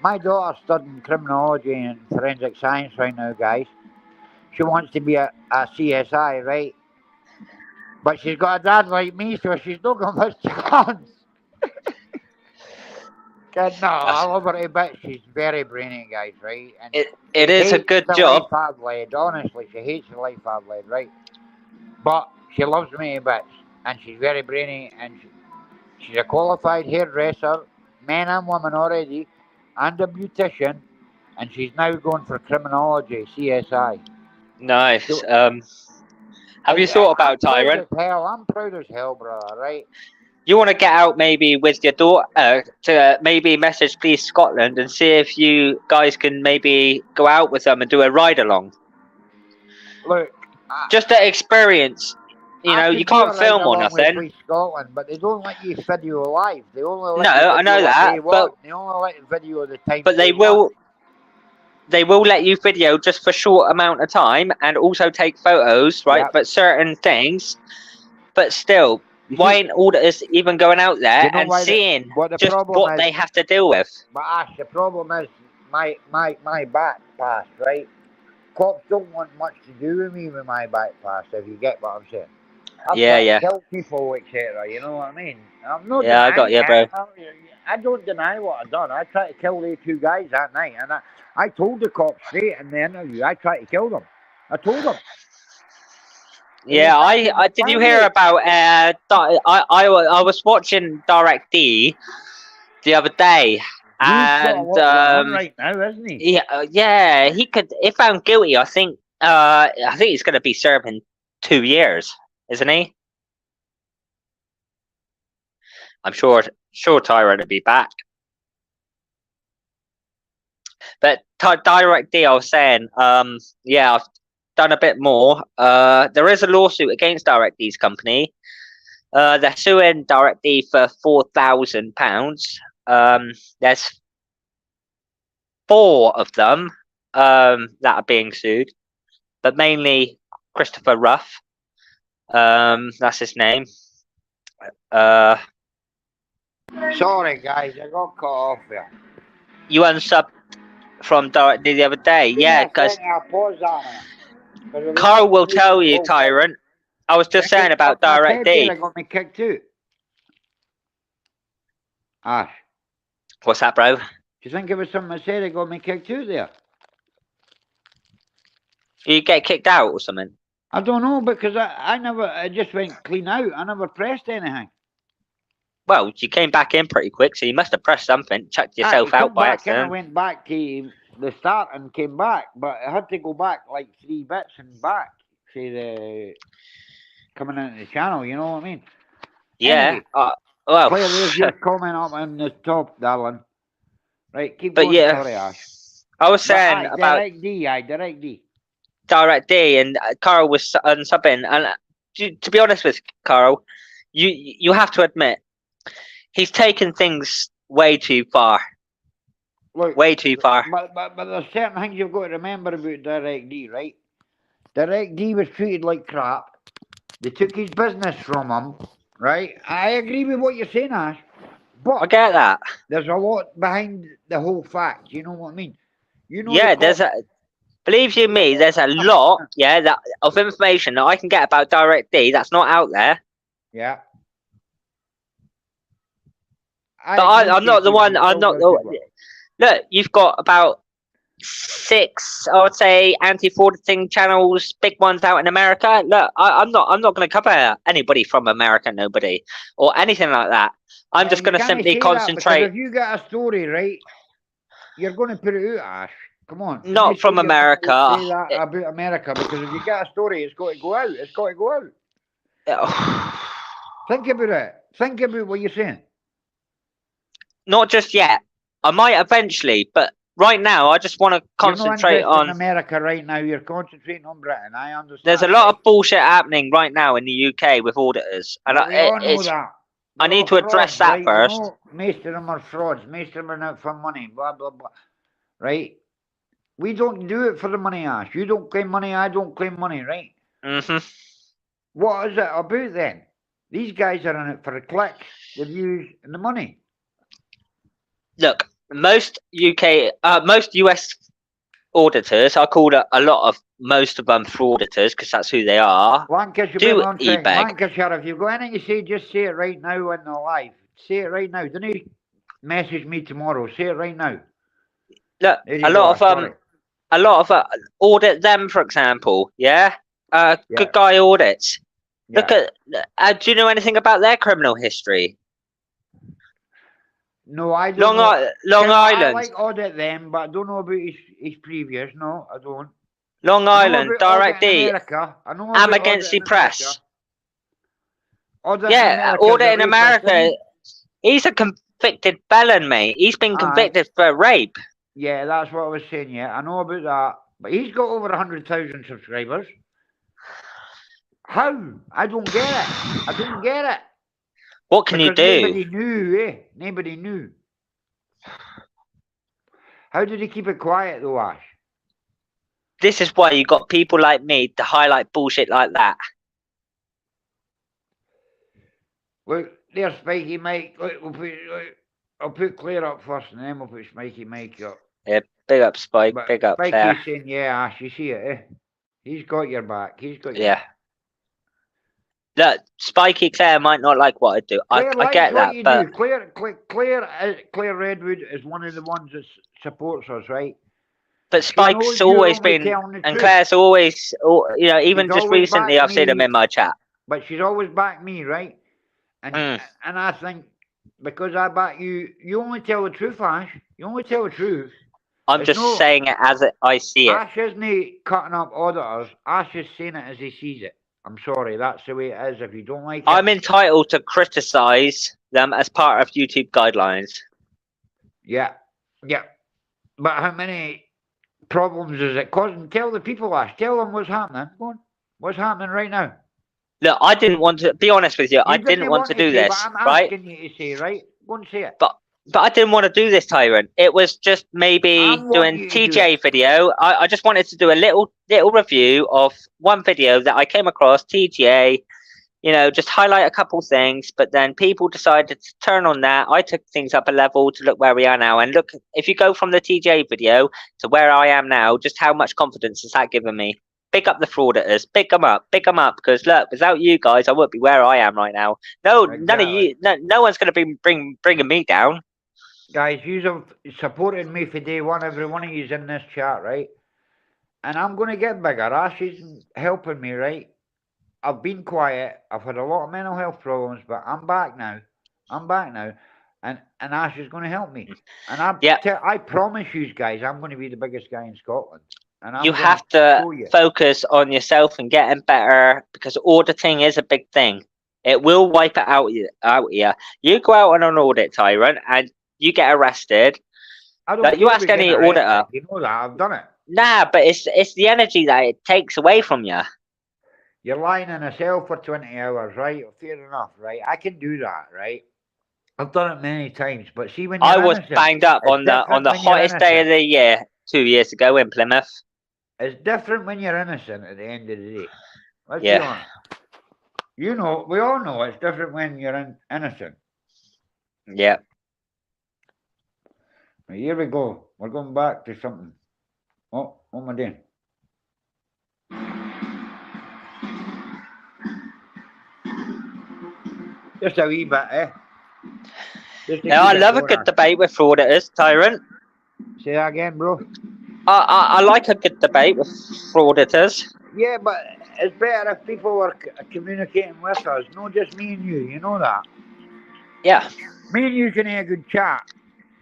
My daughter's studying criminology and forensic science right now, guys. She wants to be a CSI, right? But she's got a dad like me, so she's not got much chance. No, I love her a bit. She's very brainy, guys, right? And it is a good job. Life I've led. Honestly, she hates the life I've led, right? But she loves me a bit, and she's very brainy, and she's a qualified hairdresser, men and women already, and a beautician, and she's now going for criminology, CSI. Nice. Have you thought about Tyrant? I'm proud as hell, brother, right? You want to get out maybe with your daughter to maybe message Please Scotland and see if you guys can maybe go out with them and do a ride along. Look, just to experience. You know, you can't film or nothing. Scotland, but they don't let you video live. They only let no, I know that, but they only let you video the time. But they will let you video just for a short amount of time and also take photos, right? Yep. But certain things, but still, why ain't auditors even going out there and seeing what they have to deal with? But Ash, the problem is my back pass, right? Cops don't want much to do with me with my back pass, if you get what I'm saying. I've tried to kill people, etc. You know what I mean? I'm not I got you, bro. I don't deny what I've done. I tried to kill the two guys that night, and I told the cops straight in the interview, I tried to kill them. I told them. Yeah, I did you hear about I was watching Direct D the other day, and right now, isn't he? Yeah, he could. If found guilty, I think he's going to be serving 2 years, isn't he? I'm sure Tyrant will be back. But Direct D, I was saying, yeah, I've done a bit more. There is a lawsuit against Direct D's company. They're suing Direct D for £4,000. There's 4 of them that are being sued, but mainly Christopher Ruff. That's his name. Sorry, guys, I got cut off there. You unsubbed from Direct D the other day, yeah, because Carl will tell you, Tyrant. I was just saying about Direct D. I got me kicked out. Ash, What's that, bro? do you think it was something I said that got me kicked out there? You get kicked out or something? I don't know, because I just went clean out. I never pressed anything. Well, you came back in pretty quick, so you must have pressed something, chucked yourself out by accident. I went back to the start and came back, but I had to go back like 3 bits and back to the coming into the channel. You know what I mean? Yeah. Anyway, Well, Claire, there's your comment up on the top, darling. Right, keep but going. yeah, Sorry, Ash. I was saying about Direct D. Direct D, and Carl was unsubbing, and to be honest with Carl, you have to admit he's taken things way too far. Look, way too far. But there's certain things you've got to remember about Direct D, right? Direct D was treated like crap. They took his business from him, right? I agree with what you're saying, Ash. But I get that. There's a lot behind the whole fact. You know what I mean? You know. Yeah, believe you me, there's a lot, of information that I can get about Direct D that's not out there. Yeah. But I'm not the one. I'm not the. Look, you've got about 6, I would say, anti-auditing channels, big ones out in America. Look, I'm not going to cover anybody from America, nobody, or anything like that. I'm just going to simply concentrate. If you get a story, right, you're going to put it out, Ash. Come on. Not from America. Say that about America, because if you get a story, it's got to go out. It's got to go out. Think about it. Think about what you're saying. Not just yet. I might eventually, but right now I just want to concentrate on America right now. You're concentrating on Britain. I understand. There's a lot of bullshit happening right now in the UK with auditors, and I need to address that first. Most of them are frauds. Most of them are out for money. Blah blah blah. Right? We don't do it for the money, Ash. You don't claim money. I don't claim money. Right? Mhm. What is it about then? These guys are in it for the clicks, the views, and the money. Look, most US auditors, I call a lot of most of them frauditors because that's who they are. Lancashire, if you've got anything to say, just say it right now in the live. Say it right now. Don't you message me tomorrow. Say it right now. Look, a lot of audit them, for example. Yeah, Good Guy Audits. Yeah. Look at. Do you know anything about their criminal history? No, I don't. Long Island. I like audit them, but I don't know about his previous. No, I don't. Long Island, Direct D. I'm against the press. Audit in America. He's a convicted felon, mate. He's been convicted for rape. Yeah, that's what I was saying. Yeah, I know about that. But he's got over 100,000 subscribers. How? I don't get it. I don't get it. What can you do? Nobody knew, eh? Nobody knew. How did he keep it quiet, though, Ash? This is why you got people like me to highlight bullshit like that. Look, there's Spiky Mike. Look, I'll put Claire up first, and then we'll put Spiky Mike up. Yeah, big up, Spike. But big up Spikey's there. Saying, yeah, Ash, you see it, eh? He's got your back. He's got your back. Look, Spiky Claire might not like what I do. I get that, but Claire Redwood is one of the ones that supports us, right? But Spike's always been, and Claire's always, even just recently, I've seen him in my chat. But she's always backed me, right? And I think because I back you, you only tell the truth, Ash. You only tell the truth. I'm just saying it as I see it. Ash isn't cutting up auditors. Ash is saying it as he sees it. I'm sorry, that's the way it is. If you don't like it, I'm entitled to criticize them as part of YouTube guidelines. yeah. But how many problems is it causing? Tell the people, Ash. Tell them what's happening. Go on. What's happening right now? Look, I didn't want to be honest with you. I You didn't want to do say, this, but I'm right? asking you to say, right? Go and say it. But I didn't want to do this, Tyrant. It was just maybe I'm doing wanting you to do TJ video. I just wanted to do a little review of one video that I came across, TJ. You know, just highlight a couple things, but then people decided to turn on that. I took things up a level to look where we are now. And look, if you go from the TJ video to where I am now, just how much confidence has that given me? Pick up the frauditors, pick them up, because look, without you guys, I wouldn't be where I am right now. No, none of you, no one's going to be bringing me down. Guys, you have supported me for day one, every one of you's in this chat, right? And I'm going to get bigger. Ash is helping me, right? I've been quiet. I've had a lot of mental health problems, but I'm back now. And Ash is going to help me. And I promise you guys, I'm going to be the biggest guy in Scotland. And I'm you have to focus on yourself and getting better, because auditing is a big thing. It will wipe it out here. You go out on an audit, Tyrant, and you get arrested. You ask any auditor. You know that, I've done it. Nah, but it's the energy that it takes away from you. You're lying in a cell for 20 hours, right? Fair enough, right? I can do that, right? I've done it many times, but see, when I was banged up on the hottest day of the year 2 years ago in Plymouth. It's different when you're innocent at the end of the day. Let's be honest. You know, we all know it's different when you're innocent. Yeah. Here we go. We're going back to something. Oh, what am I doing? Just a wee bit, eh? Now, I love a good debate with frauditors, Tyrant. Say that again, bro. I like a good debate with frauditors. Yeah, but it's better if people were communicating with us, not just me and you. You know that? Yeah. Me and you can have a good chat,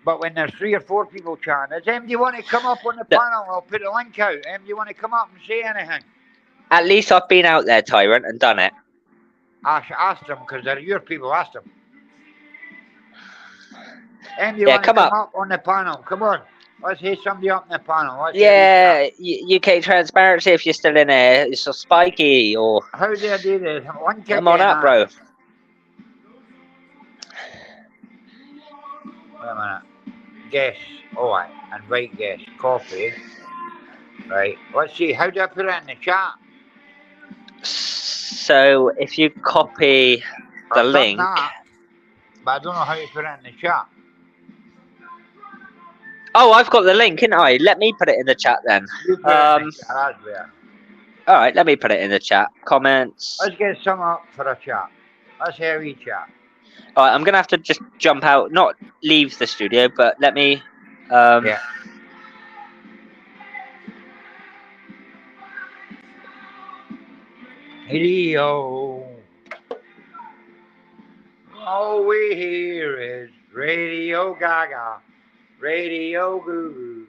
but when there's 3 or 4 people chatting, do you want to come up on the panel? I'll put a link out. Do you want to come up and say anything? At least I've been out there, Tyrant, and done it. Ask them, because they're your people. Ask them. Do you yeah, want to come up on the panel? Come on. Let's hear somebody up in the panel. UK Transparency, if you're still in there. It's a Spiky or... How do I do this? Come on up, bro. Wait a minute. Guess. Alright. Invite guest. Copy. Right. Let's see. How do I put it in the chat? So, if you copy the link... That, but I don't know how you put it in the chat. Oh, I've got the link, ain't I? Let me put it in the chat then. You put it in the chat, Alright, let me put it in the chat. Comments. Let's get some up for a chat. Let's hear we chat. Alright, I'm going to have to just jump out. Not leave the studio, but let me... yeah. Radio. All we hear is Radio Gaga. Radio Guru,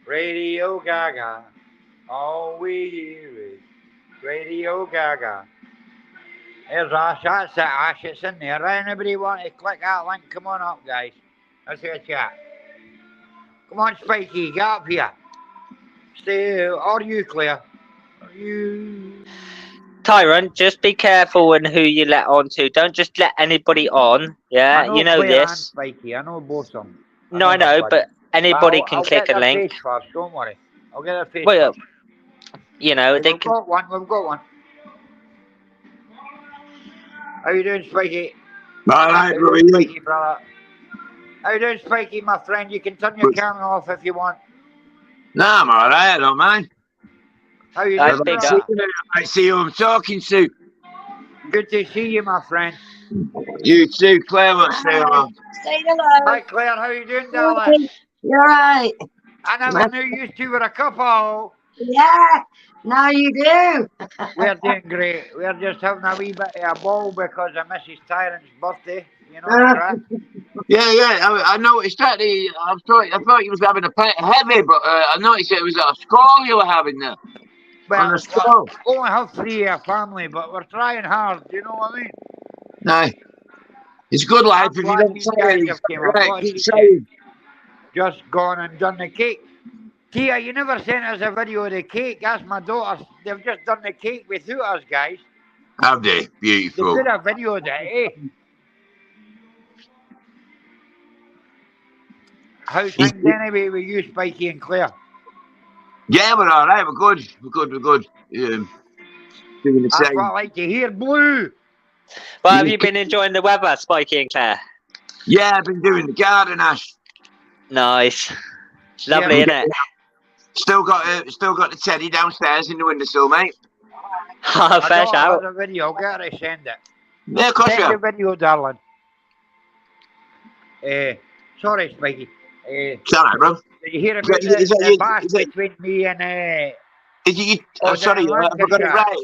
Radio Gaga. All we hear is Radio Gaga. There's Ash, that's it, Ash, it's in there. Anybody want to click that link? Come on up, guys. Let's hear a chat. Come on, Spiky, get up here. Stay, or you, Claire. You. Tyrant, just be careful in who you let on to. Don't just let anybody on. Yeah, you know Claire this. And Spiky, I know both of them. No, I know, but anybody can click a link. Face first, don't worry. I'll get their face well, first. You know, we've got one. How you doing, Spiky? Alright, Spiky, brother. How you doing, Spiky, my friend? You can turn your camera off if you want. Nah, I'm alright, I don't mind. How you doing, I see who I'm talking to. Good to see you, my friend. You too, Claire. What's going on? Say hello. Hi, Claire. How you doing, darling? You're right. I never knew you two were a couple. Yeah. Now you do. We're doing great. We're just having a wee bit of a ball because of Mrs. Tyrant's birthday. You know, right? Yeah. I noticed that. I thought you was having a pet heavy, but I noticed it was a score you were having there. on Well, the store. we only have 3 in our family, but we're trying hard. You know what I mean? No. It's good life if you glad don't these say guys it. have came up. Right, What keep he saying. Just gone and done the cake. Tia, you never sent us a video of the cake. That's my daughter. They've just done the cake without us, guys. Have they? They Beautiful. could have videoed it, eh? How's things anyway with you, Spikey and Claire? Yeah, we're all right. We're good. We're good. Doing the That's same. what I like to hear, Blue. Well, have you been enjoying the weather, Spikey and Claire? Yeah, I've been doing the garden, Ash. Nice. Lovely, Yeah. innit? Still got the teddy downstairs in the windowsill, mate. Oh, My fair daughter shout. has a video. Get her to send it. Yeah, of course you Send the have. video, darling. Sorry, Spikey. It's all right, bro. Did you hear about Is that the you- bash is that- between me and Is it you? Oh, I'm sorry, in have I got it Lancashire. right?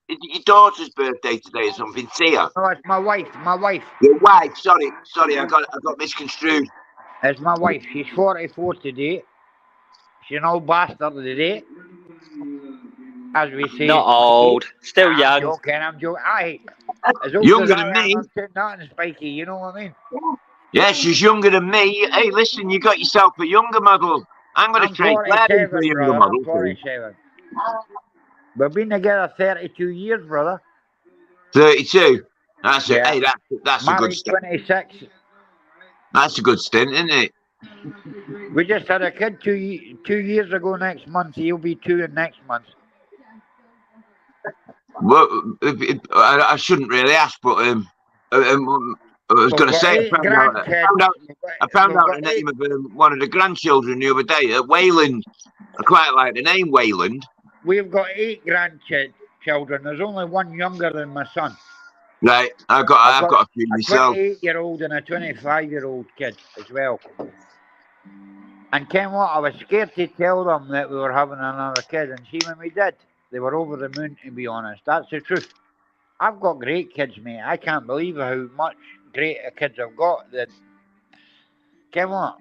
Is it your daughter's birthday today or something? Tia? No, it's my wife. My wife. Your wife? Sorry, I got misconstrued. It's my wife. She's 44 today. She's an old bastard today. As we say. Not old. Still I'm young. joking. Aye. As old Younger as than I me. am, I'm saying nothing, Spikey. You know what I mean? Yeah, she's younger than me. Hey, listen, you got yourself a younger model. I'm going I'm to trade Claire in for a 47, younger brother. model. I'm 47. We've been together 32 years, brother. 32. That's Yeah. hey, that's a good Married stint. 26. That's a good stint, isn't it? We just had a kid 2 years ago next month. He'll be 2 in next month. Well, I shouldn't really ask, but I was going to say, I found out the name of one of the grandchildren the other day at Wayland. I quite like the name Wayland. We've got 8 grandchildren. There's only one younger than my son. Right, I've got a few A myself. 28-year-old and a 25-year-old kid as well. And Ken, what? I was scared to tell them that we were having another kid. And see, when we did, they were over the moon, to be honest. That's the truth. I've got great kids, mate. I can't believe how much great kids I've got. That, Ken, what?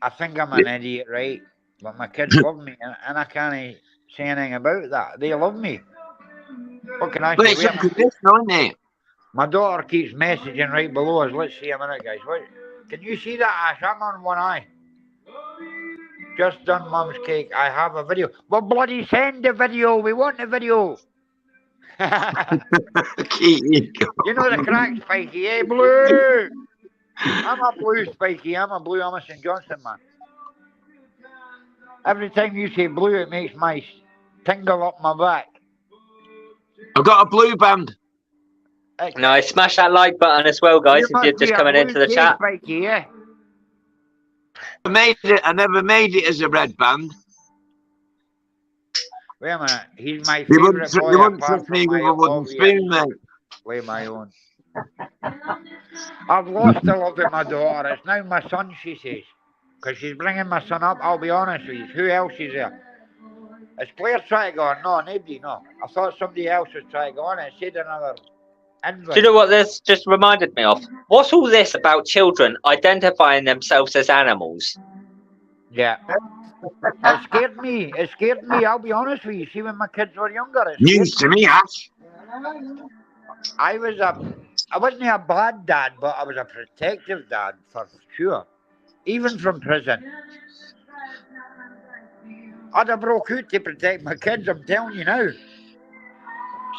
I think I'm an idiot, right? But my kids love me, and I can't say anything about that. They love me. What can I But say? it's unconditional, isn't it? My daughter keeps messaging right below us. Let's see a minute, guys. What? Can you see that, Ash? I'm on one eye. Just done Mum's cake. I have a video. Well, bloody send the video. We want the video. You know the crack, Spikey, eh? Blue. I'm a blue, Spikey. I'm a blue Emerson Johnson, man. Every time you say blue, it makes my tingle up my back. I've got a blue band. Nice. Smash that like button as well, guys, if you're just coming into the chat. Spikey, yeah? I never made it as a red band. Wait a minute. He's my They favourite boy. wouldn't apart trust from me my with a wooden obvious spoon, mate. way my own. I've lost the love of my daughter. It's now my son, she says. Because she's bringing my son up. I'll be honest with you. Who else is there? Is Claire trying to go on? No, nobody, no. I thought somebody else was trying to go on. It said another invite. Do you know what this just reminded me of? What's all this about children identifying themselves as animals? Yeah. It scared me. It scared me. I'll be honest with you. See, when my kids were younger, it News scared to me, Ash. I wasn't a bad dad, but I was a protective dad for sure. Even from prison. I'd have broke out to protect my kids, I'm telling you now.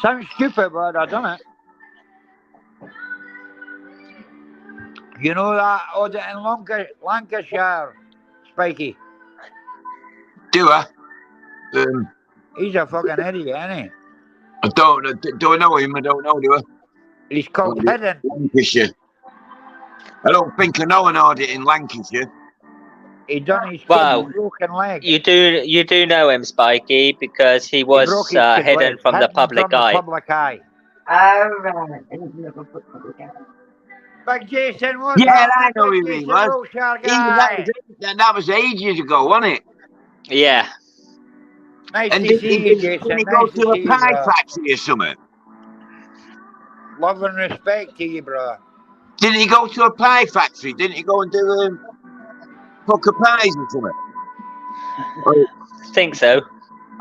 Sounds stupid, but I'd done it. You know that audit in Lancashire, Spikey? Do I? He's a fucking idiot, isn't he? I don't. Do I know him? I don't know, do I? He's called Hidden. Lancashire. I don't think I know an audit in Lancashire. He done his Wow. broken leg. You do know him, Spikey, because he was broke his hidden leg. from the Hidden public from the eye. public eye. Big Jason, what's Yeah, happening, I know Big who he Jason was. Wiltshire That guy? was ages ago, wasn't it? Yeah. Nice And to did see you, Jason. he go Nice to to a see you, pie brother. factory or something? Love and respect to you, brother. Didn't he go to a pie factory? Didn't he go and do poker pies or something? Think so.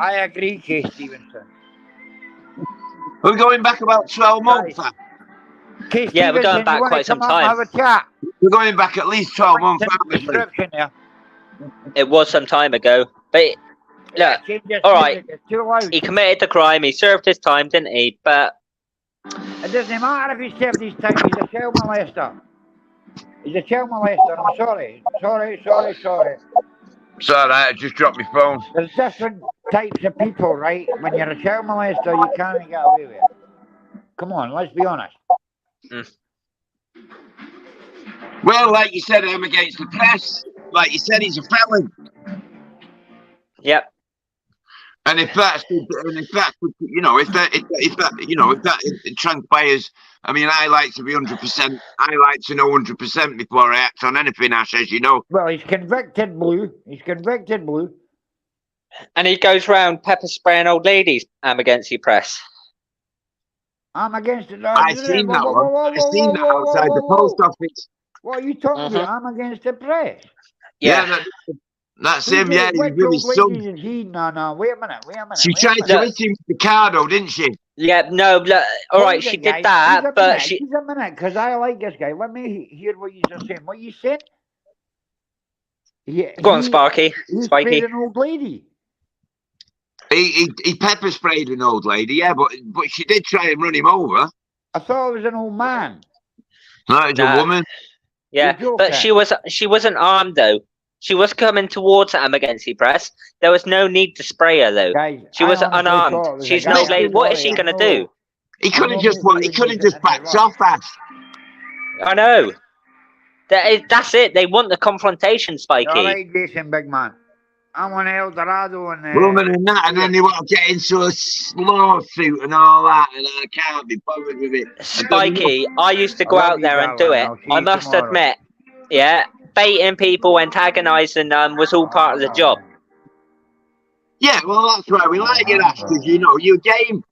I agree, Kay Stevenson. We're going back about 12 months. Guys. Kay Yeah, we're going Stevenson, back you want quite to come some up and time. have a chat? We're going back at least 12 months. Send Aren't the we, Lee? description there. It was some time ago. But Yeah, look, change this all right. music, it's too loud. he committed the crime. He served his time, didn't he? But It doesn't matter if he served his time, he's a child molester. He's a child molester, I'm sorry. Sorry. It's alright, I just dropped my phone. There's different types of people, right? When you're a child molester, you can't get away with it. Come on, let's be honest. Well, like you said, I'm against the press. Like you said, he's a felon. yep. And if that, it transpires, I mean, I like to be 100%. I like to know 100% before I act on anything, Ash, as you know. Well, he's convicted blue. And he goes round pepper spraying old ladies. I'm against you, press. I'm against it. I've seen that one. I've seen that outside the post office. What are you talking about? I'm against the press. Yeah. That's him, yeah. He's with his son. No, wait a minute. She tried to hit him with the car, though, didn't she? Yeah, no, look, all right, she did that, but Just a minute, because I like this guy. Let me hear what you're saying. What you said? Yeah, Go on, Sparky. He Spiky. sprayed an old lady. He pepper sprayed an old lady, yeah, but she did try and run him over. I thought it was an old man. No, it's a woman. Yeah, but she wasn't armed though. She was coming towards Am against the press. There was no need to spray her though. Guys, she was unarmed. She's an old lady. What is she gonna do? He could have just backed off, Ash. I know. That's it. They want the confrontation, Spiky. All right, Jason, big man. I'm on El Dorado and woman and that, and then they want to get into a lawsuit and all that, and I can't be bothered with it. Spiky, I used to go out there and do it. I must admit, yeah, baiting people, antagonising them was all part of the job. Yeah, well, that's why we like it, Ash, because you're game.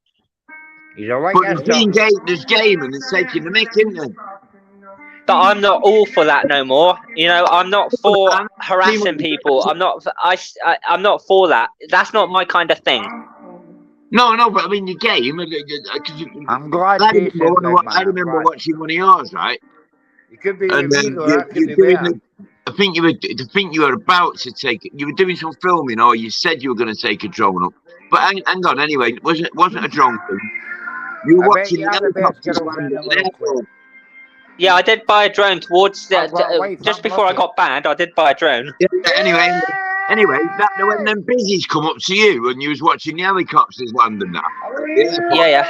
He's all right, but there's game, and it's taking the mick, isn't it? But I'm not all for that no more. I'm not for harassing people. I'm not for that. That's not my kind of thing. No, but I mean, your game. I'm glad. I remember watching one of yours, right? You could be. And then I think you were about to take. You were doing some filming, or you said you were going to take a drone up. But hang on, anyway, it wasn't a drone thing. You were watching helicopters land at the airport. Yeah, I did buy a drone towards just before I got banned. I did buy a drone. Yeah, anyway, when them busies come up to you and you was watching the helicopters land and that. Yeah.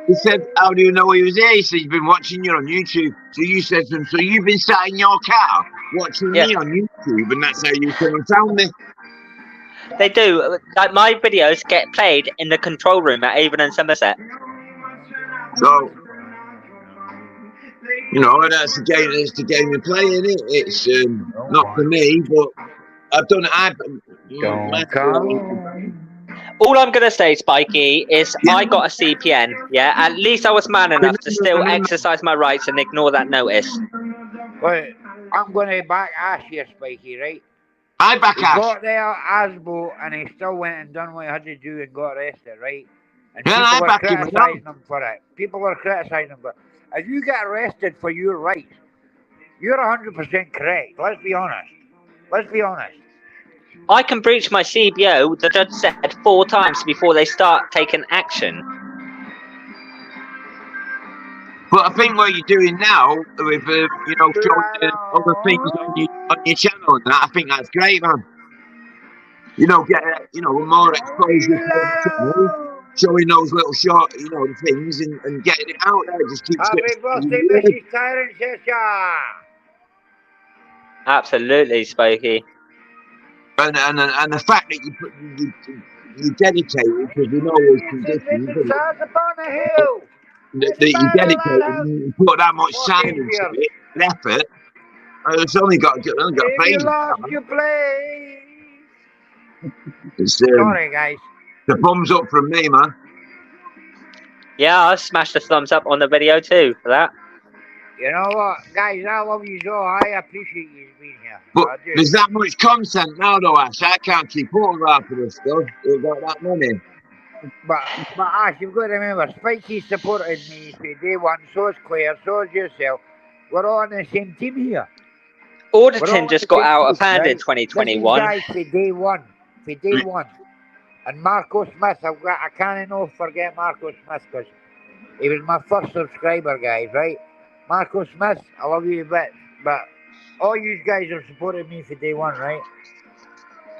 He said, "How do you know he was here?" He said, "You've been watching you on YouTube." So you said to him, "So you've been sat in your car watching me on YouTube, and that's how you came and found me." They do. Like my videos get played in the control room at Avon and Somerset. So. That's the game. It's the game you're playing. It's not for me, but I've done it. All I'm gonna say, Spiky, is I got a CPN. Yeah, at least I was man enough to still exercise my rights and ignore that notice. Well, I'm gonna back Ash here, Spiky, right? I back Ash. He got there Asbo, and he still went and done what he had to do and got arrested, right? And people were criticising him for it. People were criticising him for it. If you get arrested for your rights, you're 100% correct. Let's be honest. I can breach my CBO, the judge said, 4 times before they start taking action. But I think what you're doing now with showing other things on your channel and that, I think that's great, man. Get more exposure to the channel. Showing those little short, things and getting it out there. Just keep Happy birthday, Mrs. Tyrants, Absolutely, Spiky. And the fact that you dedicated, because there's conditions that you dedicated and you put that much time into it, and effort. It's only got to play. Sorry, guys. The thumbs up from me, man. Yeah, I smashed the thumbs up on the video too for that. You know what, guys? I love you all. I appreciate you being here. But I do. there's that much content now, though, Ash. I can't keep up with half of this stuff. We've got that many. But Ash, you've got to remember, Spikey supported me from day one. So is Claire. So is yourself. We're all on the same team here. Auditing just got out of hand in This 2021. is guys for day one. For day one. And Marco Smith, I can't enough forget Marco Smith because he was my first subscriber, guys, right? Marco Smith, I love you a bit, but all you guys have supported me for day one, right?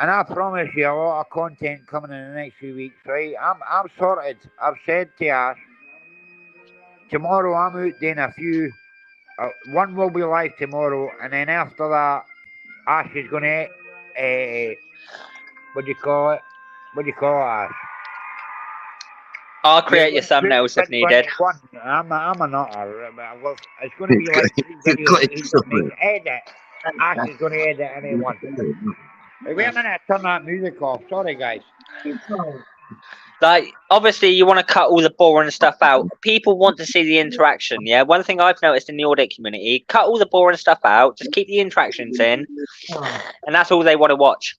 And I promise you a lot of content coming in the next few weeks, right? I'm sorted. I've said to Ash, tomorrow I'm out doing a few. One will be live tomorrow, and then after that, Ash is going to, what do you call it? What do you call it, Ash? I'll create your thumbnails if needed. I'm a nutter. It's going to be like 3 videos. He's going to edit. Ash is going to edit anyone. Hey, wait a minute. Turn that music off. Sorry, guys. Like, obviously, you want to cut all the boring stuff out. People want to see the interaction, yeah? One thing I've noticed in the audit community, cut all the boring stuff out, just keep the interactions in, and that's all they want to watch.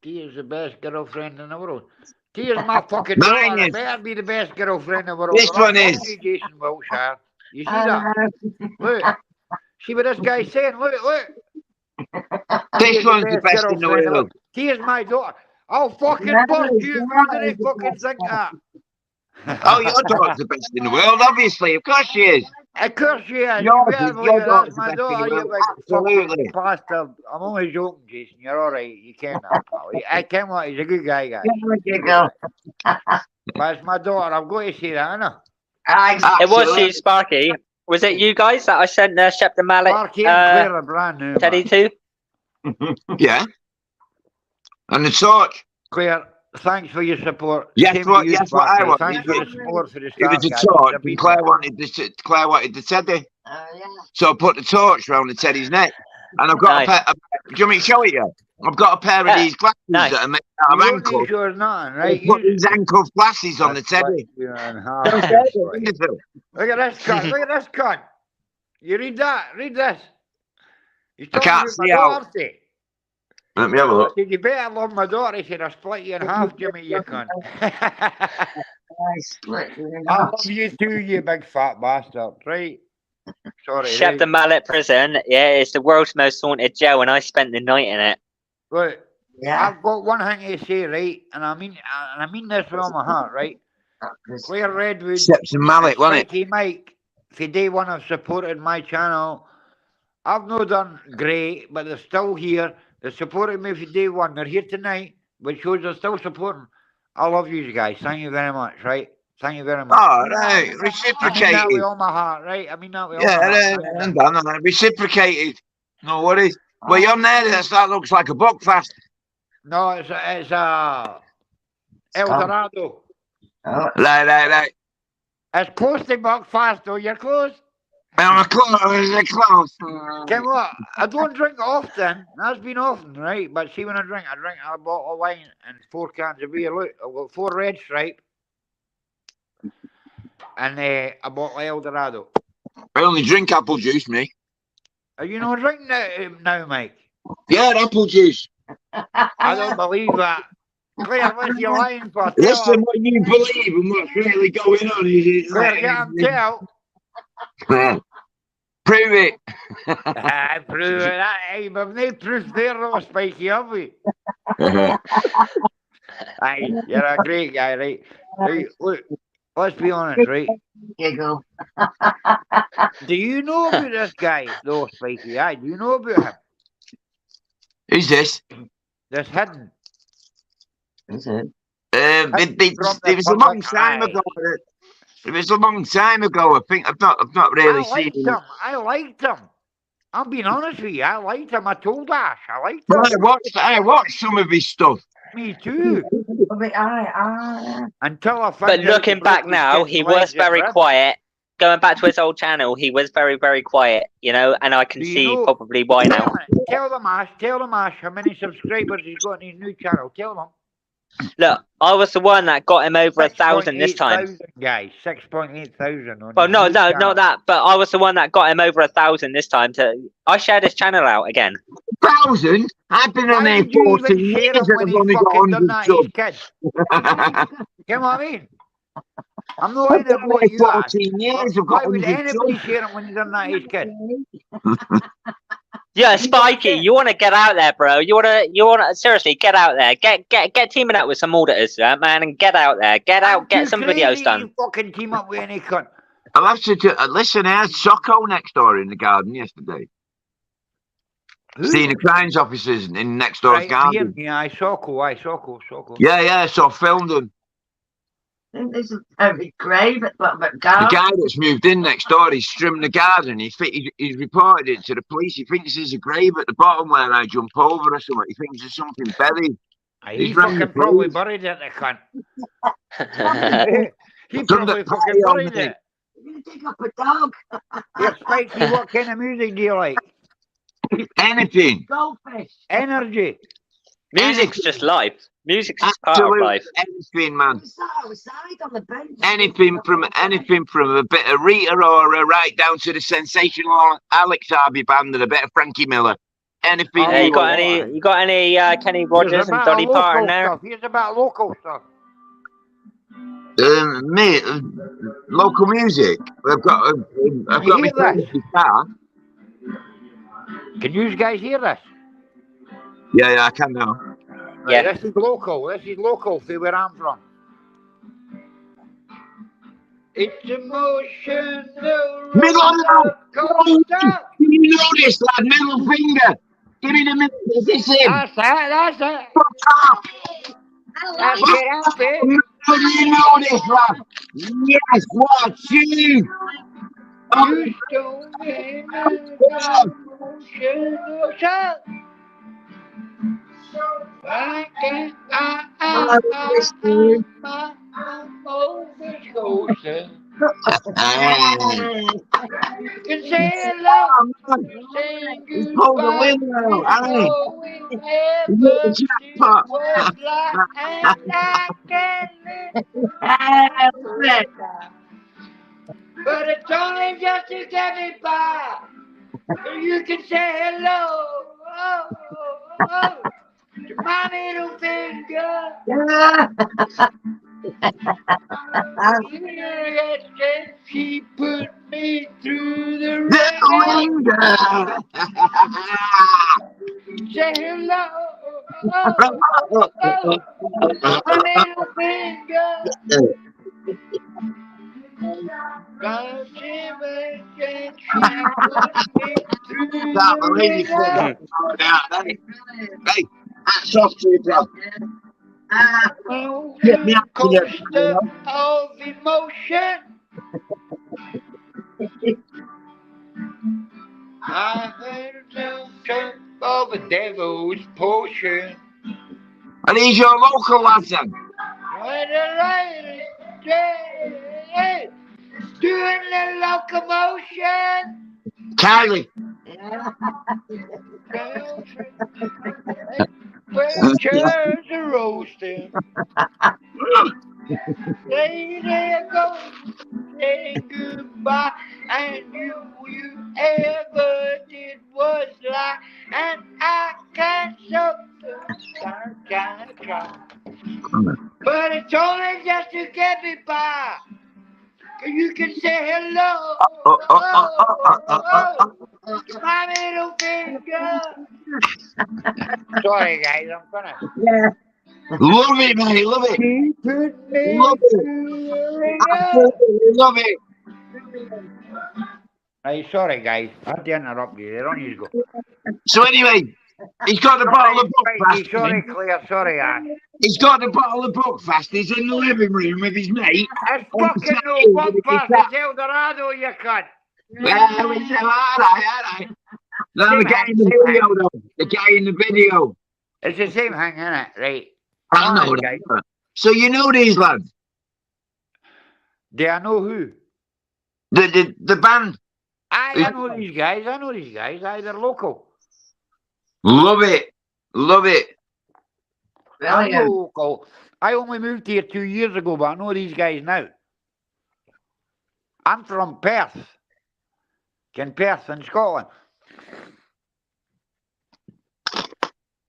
Tia's the best girlfriend in the world. Tia's my fucking Mine daughter. is. Better be the best girlfriend in the world. This one is. Jason Wiltshire. You see that? Look. See what this guy's saying? Look. This one's the best in the world. Tia's my daughter. I'll fucking bust you. How did they fucking think that? Oh, your daughter's the best in the world, obviously. Of course she is. Of course she is. Your That's daughter's my the best in daughter. the You world. big fucking Absolutely. bastard. I'm only joking, Jason. You're all right. You can't now, pal. I can't what. He's a good guy, guys. But it's my daughter. I've got to say that, innit? It was you, Sparky. Was it you guys that I sent Shep the Mallet Sparky and Claire are brand new. Teddy man. to? Yeah. And the torch. Claire, thanks for your support. Yes, Same what- to you, yes, what I Sparky. want. Thanks for the support for the It start, was a guys. torch, It's a and Claire wanted the teddy. So I put the torch round the teddy's neck. And I've got Nice. a pair. Do you want me to show it you? I've got a pair of these glasses Nice. that are made out of You don't ankle. need yours nothing, right? I put these ankle glasses on the teddy. Look Wonderful. at this cunt. Look at this cunt. You read that? Read this. He's I talking can't about my see out. daughter. Let me have a I look. said, you better love my daughter. He said, I'll split you in half, Jimmy, you cunt. I love you too, you big fat bastard, right? Sorry. Shep Right? the Mallet prison, yeah, it's the world's most haunted jail, and I spent the night in it. Look, I've got one thing to say, right? And I mean this with all my heart, right? Claire Redwood, Steps and mallet, wasn't it? Spiky Mike, for day one have supported my channel. I've not done great, but they're still here. They supported me for day one. They're here tonight, which shows they're still supporting. I love you guys. Thank you very much, right? Thank you very much. Oh, right. I mean that Reciprocated. with all my heart, right? I mean that with all Yeah, my heart. and done. Reciprocated. No worries. Well, you're on there. That looks like a buckfast. No, it's El Dorado. Right. It's close to Buckfast, though. You're close. I'm close. Come what? I don't drink often. That's been often, right? But see, when I drink a bottle of wine and 4 cans of beer. Look, I've got 4 Red Stripe and a bottle of El Dorado. I only drink apple juice, me. Are you not drinking now, Mike? Yeah, apple juice. I don't believe that. Claire, what's you lying for? Tell Listen, her. what you believe and what's really going on is Claire, get him tell. Prove it. I prove it. Hey, we've no proof there, though, Spiky, have we? Hey, you're a great guy, right? Right, look, let's be honest, right? Giggle. Do you know about this guy, though, Spiky? Aye, do you know about him? Who's this? This hidden. Is it? It was a long time ago. It was a long time ago. I think I've not really seen him. I liked him. I'm being honest with you. I liked him. I told Ash. I liked him. Well, I watched some of his stuff. Me too. Until I found But looking back now, he was very quiet. Going back to his old channel, he was very, very quiet, you know, and I can see probably why now. Tell them, Ash, how many subscribers he's got in his new channel. Tell them. Look, I was the one that got him over 1,000 this time. 6,800, guys. 6,800 on Well, his no, new no, channel. not that. But I was the one that got him over 1,000 this time. I shared his channel out again. 1,000? I've been on Why there did you 14 even years share and him when I've he only got fucking done 100 that to his subs. kid? You know what I mean? I'm not I've into been on what there you asked. 14 years, I've Why got would 100 anybody subs. share him when he done that to his kid? Yeah, Spiky, you want to get out there, bro. You want to seriously get out there. Get teaming up with some auditors, man, and get out there. Get out, get some videos done. You fucking team up with any cunt. I'll have to listen. I had Socko next door in the garden yesterday. Seeing the crimes officers in next door's garden. Yeah, I Socko. Yeah, so I filmed them. I think this is very grey, but The guy that's moved in next door, he's trimmed the garden. He's reported it to the police. He thinks there's a grave at the bottom where I jump over or something. He thinks there's something buried. He fucking probably buried it, the cunt. He probably fucking buried it. You're going to dig up a dog. Yeah, Spiky, what kind of music do you like? Anything. Goldfish. Energy. Music's just life. Music's just part of life. Anything, man. We sat outside on the bench. Anything from a bit of Rita Ora right down to the sensational Alex Harvey band and a bit of Frankie Miller. Anything. Yeah, you got any Kenny Rogers and Dolly Parton there? Here's about local stuff. Mate, local music. I've got my guitar. Can you guys hear this? Yeah, I can now. Yeah. This is local. See where I'm from. It's emotional. Middle coaster. You know this, lad. Middle finger. Give me the middle. Is this him? That's it. Stop. That's it. You know this, lad. Yes, what you? You don't mean I can't. You can say hello. Pull the window. But it's only just to get me by. You can say hello. To my middle finger. She put me through the ringer. Say hello. My middle finger. Can't believe you put that out, hey, hats off to you, bro. Get me up to Coaster of emotion. I heard the trip of a devil's potion. And he's your local lads then? When the light is doing the locomotion. Kylie. When chairs are roasting. There go, saying goodbye, and you ever did was lie, and I can't show try. But it's only just to get me by. You can say hello. My middle finger. Sorry, guys, I'm gonna. Yeah. Love it, mate, love it. He put me Love through Love it. Hey, sorry, guys. I had to interrupt you. There on you go. So anyway, he's got the bottle of Buckfast. Sorry, Claire. Sorry, Anne. He's got the bottle of Buckfast. He's in the living room with his mate. It's fucking no Buckfast. It's Eldorado, you cunt. Yeah, we said, all right. No, the guy in the video, though. The guy in the video. It's the same thing, isn't it? Right. I know that. So you know these lads? Do I know who? The band. I know these guys. They're local. Love it. I'm Brilliant. local. I only moved here 2 years ago, but I know these guys now. I'm from Perth. Perth in Scotland.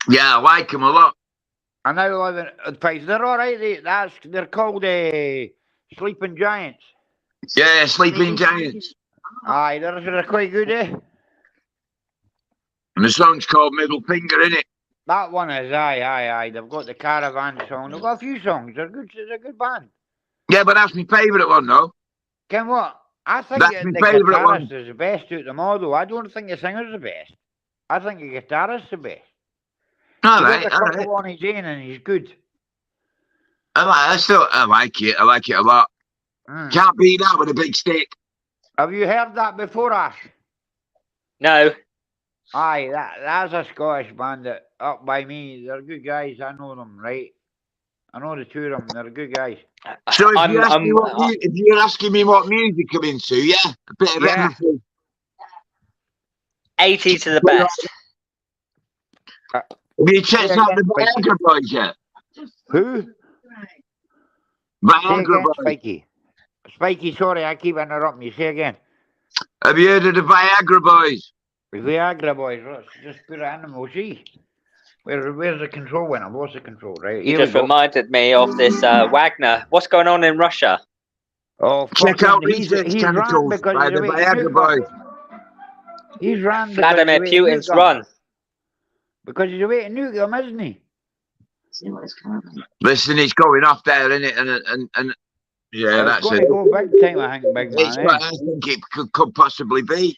Yeah, I like them a lot. I now live in place. They're all right. They're called Sleeping Giants. Yeah, Sleeping Giants. Aye, they're quite good, eh? And the song's called Middle Finger, innit? That one is, aye. They've got the Caravan song. They've got a few songs. They're good. They're a good band. Yeah, but that's my favourite one, though. Ken what? I think That's the my favourite guitarist one. is the best out of them all, though. I don't think the singer's the best. I think the guitarist's the best. All He right, does a all couple right. on his own and he's good. I like it. I like it a lot. Can't beat that with a big stick. Have you heard that before, Ash? No. Aye, that's a Scottish band that up by me. They're good guys. I know them, right? I know the two of them. They're good guys. So if you're asking me what music I'm into, yeah, a bit of everything. 80s are the best. Have you checked out the Viagra Boys yet? Who? Viagra Boys. Spiky. Spiky, sorry, I keep interrupting you. Say again. Have you heard of the Viagra Boys? The Viagra Boys. Let's just put it in and we'll see. Where's the control when I've lost the control, right? You just reminded me of this Wagner. What's going on in Russia? Oh, check out Research Chemicals by the Viagra Boys. He's ran Vladimir Putin's run. Because he's away to nuke them, isn't he? Listen, it's going off there, isn't it? And yeah, that's it. It's going to go big time, I think, big man. It's what I think it could possibly be.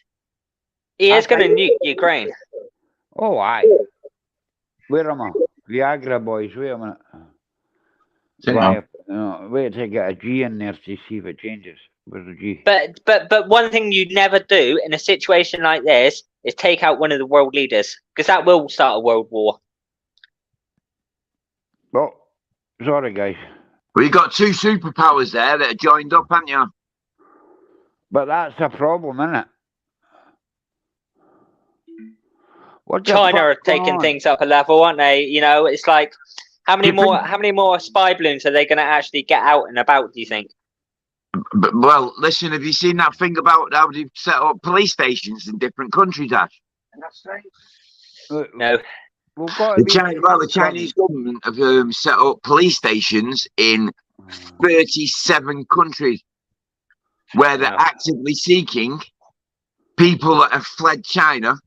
He is going to nuke Ukraine. Oh, aye. Where am I? Viagra Boys, wait a minute. Wait till I get a G in there to see if it changes. Where's the G? But one thing you'd never do in a situation like this is take out one of the world leaders, because that will start a world war. Oh, sorry, guys. Well, you got two superpowers there that are joined up, haven't you? But that's a problem, isn't it? China are taking things up a level, aren't they? You know, it's like how many more spy balloons are they going to actually get out and about? Do you think? Well, listen, have you seen that thing about how they've set up police stations in different countries, Ash? No. The Chinese government have set up police stations in 37 countries where they're actively seeking people that have fled China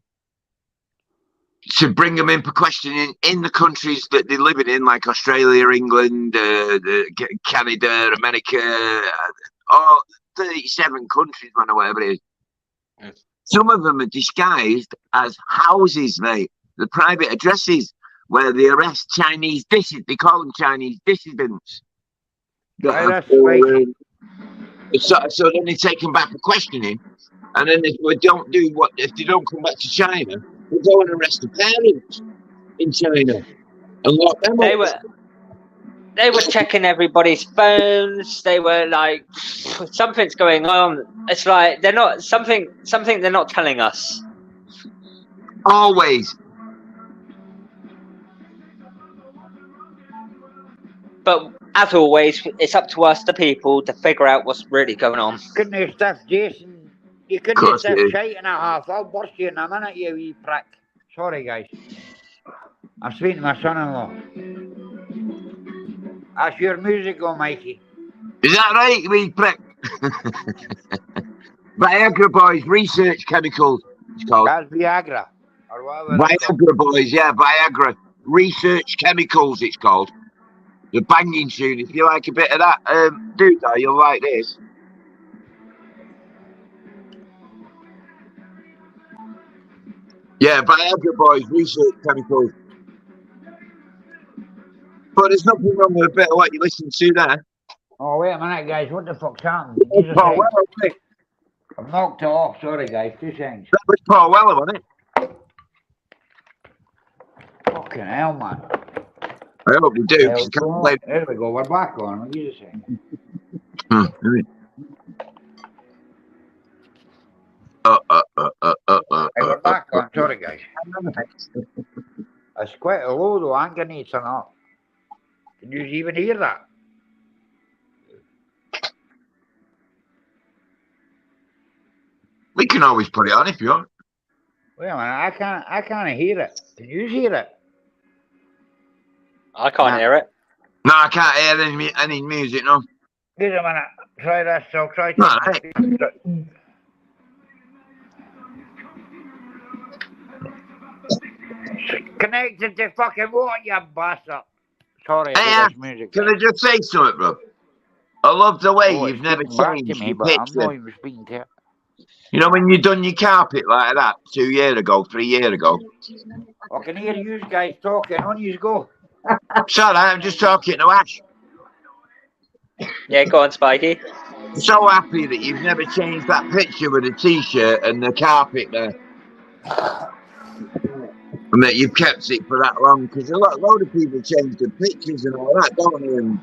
to bring them in for questioning in the countries that they're living in, like Australia, England, Canada, America, 37 countries, man, or whatever it is. Some of them are disguised as houses, mate. The private addresses where they arrest Chinese dissidents. They call them Chinese dissidents. So then they take them back for questioning, and then if they don't come back to China, they go and arrest the parents in China and lock them up. They were checking everybody's phones. They were like, something's going on. It's like they're not something they're not telling us. Always. But as always, it's up to us, the people, to figure out what's really going on. Couldn't have stuff, Jason. You couldn't have stuff shite and a half. I'll burst you in a minute, you wee prick. Sorry, guys. I'm speaking to my son-in-law. That's your music, oh, Mikey. Is that right, you wee prick? Viagra Boys, Research Chemicals, it's called. That's Viagra. Or whatever. Viagra Boys, yeah, Viagra. Research Chemicals, it's called. The banging tune. If you like a bit of that, dude, you'll like this. Yeah, Viagra Boys, Research Chemicals. But there's nothing wrong with a bit of what you listen to there. Oh, wait a minute, guys. What the fuck's happened? Paul Weller, wasn't it? I've knocked it off. Sorry, guys. 2 seconds. That was Paul Weller, wasn't it? Fucking hell, man. I hope you do. There we go. We're back on. Give us a second. We're back on. Sorry, guys. It's quite a low, though. I'm going to need some up. Can you even hear that? We can always put it on if you want. Wait a minute, I can't hear it. Can you hear it? I can't Nah. hear it. No, I can't hear any music, no. Wait a minute. Try this. I'll try No, something. Connected to fucking what, you bastard? Sorry Hey, about this music. can I just say something, bro? I love the way Oh, you've it's never speaking back to changed me, your but I'm picture. not even speaking to you. You know, when you done your carpet like that 2 years ago, 3 years ago. I can hear you guys talking. On you go. Sorry, I'm just talking to Ash. Yeah, go on, Spikey. So happy that you've never changed that picture with the t-shirt and the carpet there. And that you've kept it for that long, because a load of people change their pictures and all that, don't they? And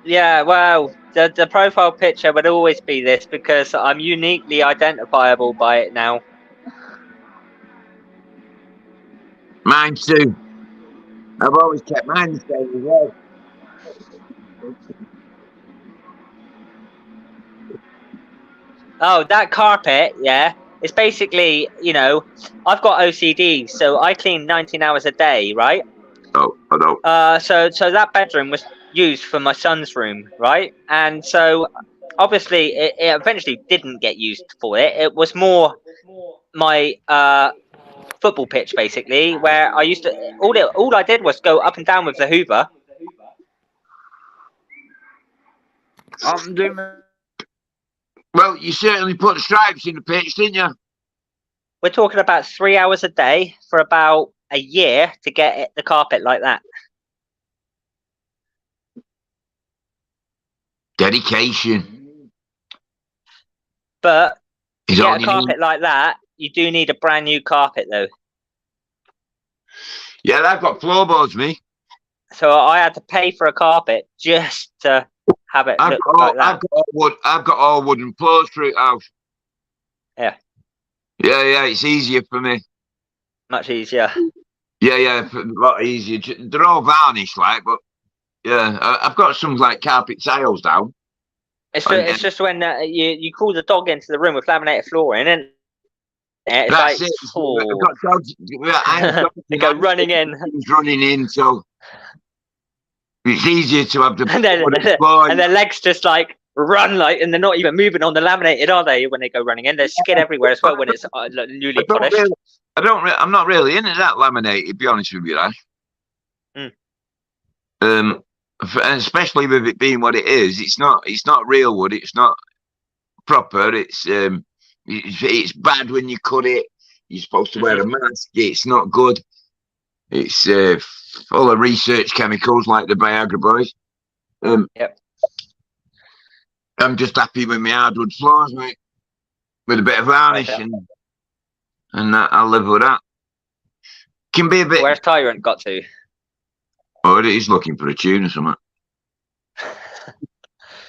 Yeah, well, the profile picture would always be this because I'm uniquely identifiable by it now. mine too. I've always kept mine the same as well. Oh, that carpet, yeah. It's basically, you know, I've got OCD, so I clean 19 hours a day, right? Oh, I don't. So that bedroom was used for my son's room, right? And so obviously it eventually didn't get used for it. It was more my football pitch basically, where I used to all I did was go up and down with the Hoover. I'm doing. Well, you certainly put stripes in the pitch, didn't you? We're talking about 3 hours a day for about a year to get the carpet like that. Dedication. But to Is get all a you carpet need. like that, you do need a brand new carpet though. Yeah, I've got floorboards, me. So I had to pay for a carpet just to have it look like that. I've got all wooden floors through the house. Yeah. Yeah, it's easier for me. Much easier. Yeah, a lot easier. They're all varnished, like, but yeah, I've got some like carpet tiles down. It's just when you call the dog into the room with laminated flooring, and it's That's like, it. oh, I've got dogs. they go running in, running in, so it's easier to have the and their legs just like run like, and they're not even moving on the laminated, are they? When they go running in, there's skin everywhere as well when it's newly polished. I'm not really into that laminated, to be honest with you, Ash. And especially with it being what it is, it's not real wood. It's not proper. It's bad when you cut it. You're supposed to wear a mask. It's not good. It's full of research chemicals like the Viagra boys. Yep. I'm just happy with my hardwood floors, mate, with a bit of varnish, and I'll live with that. Can be a bit. Where's Tyrant got to? Oh, he's looking for a tune or something.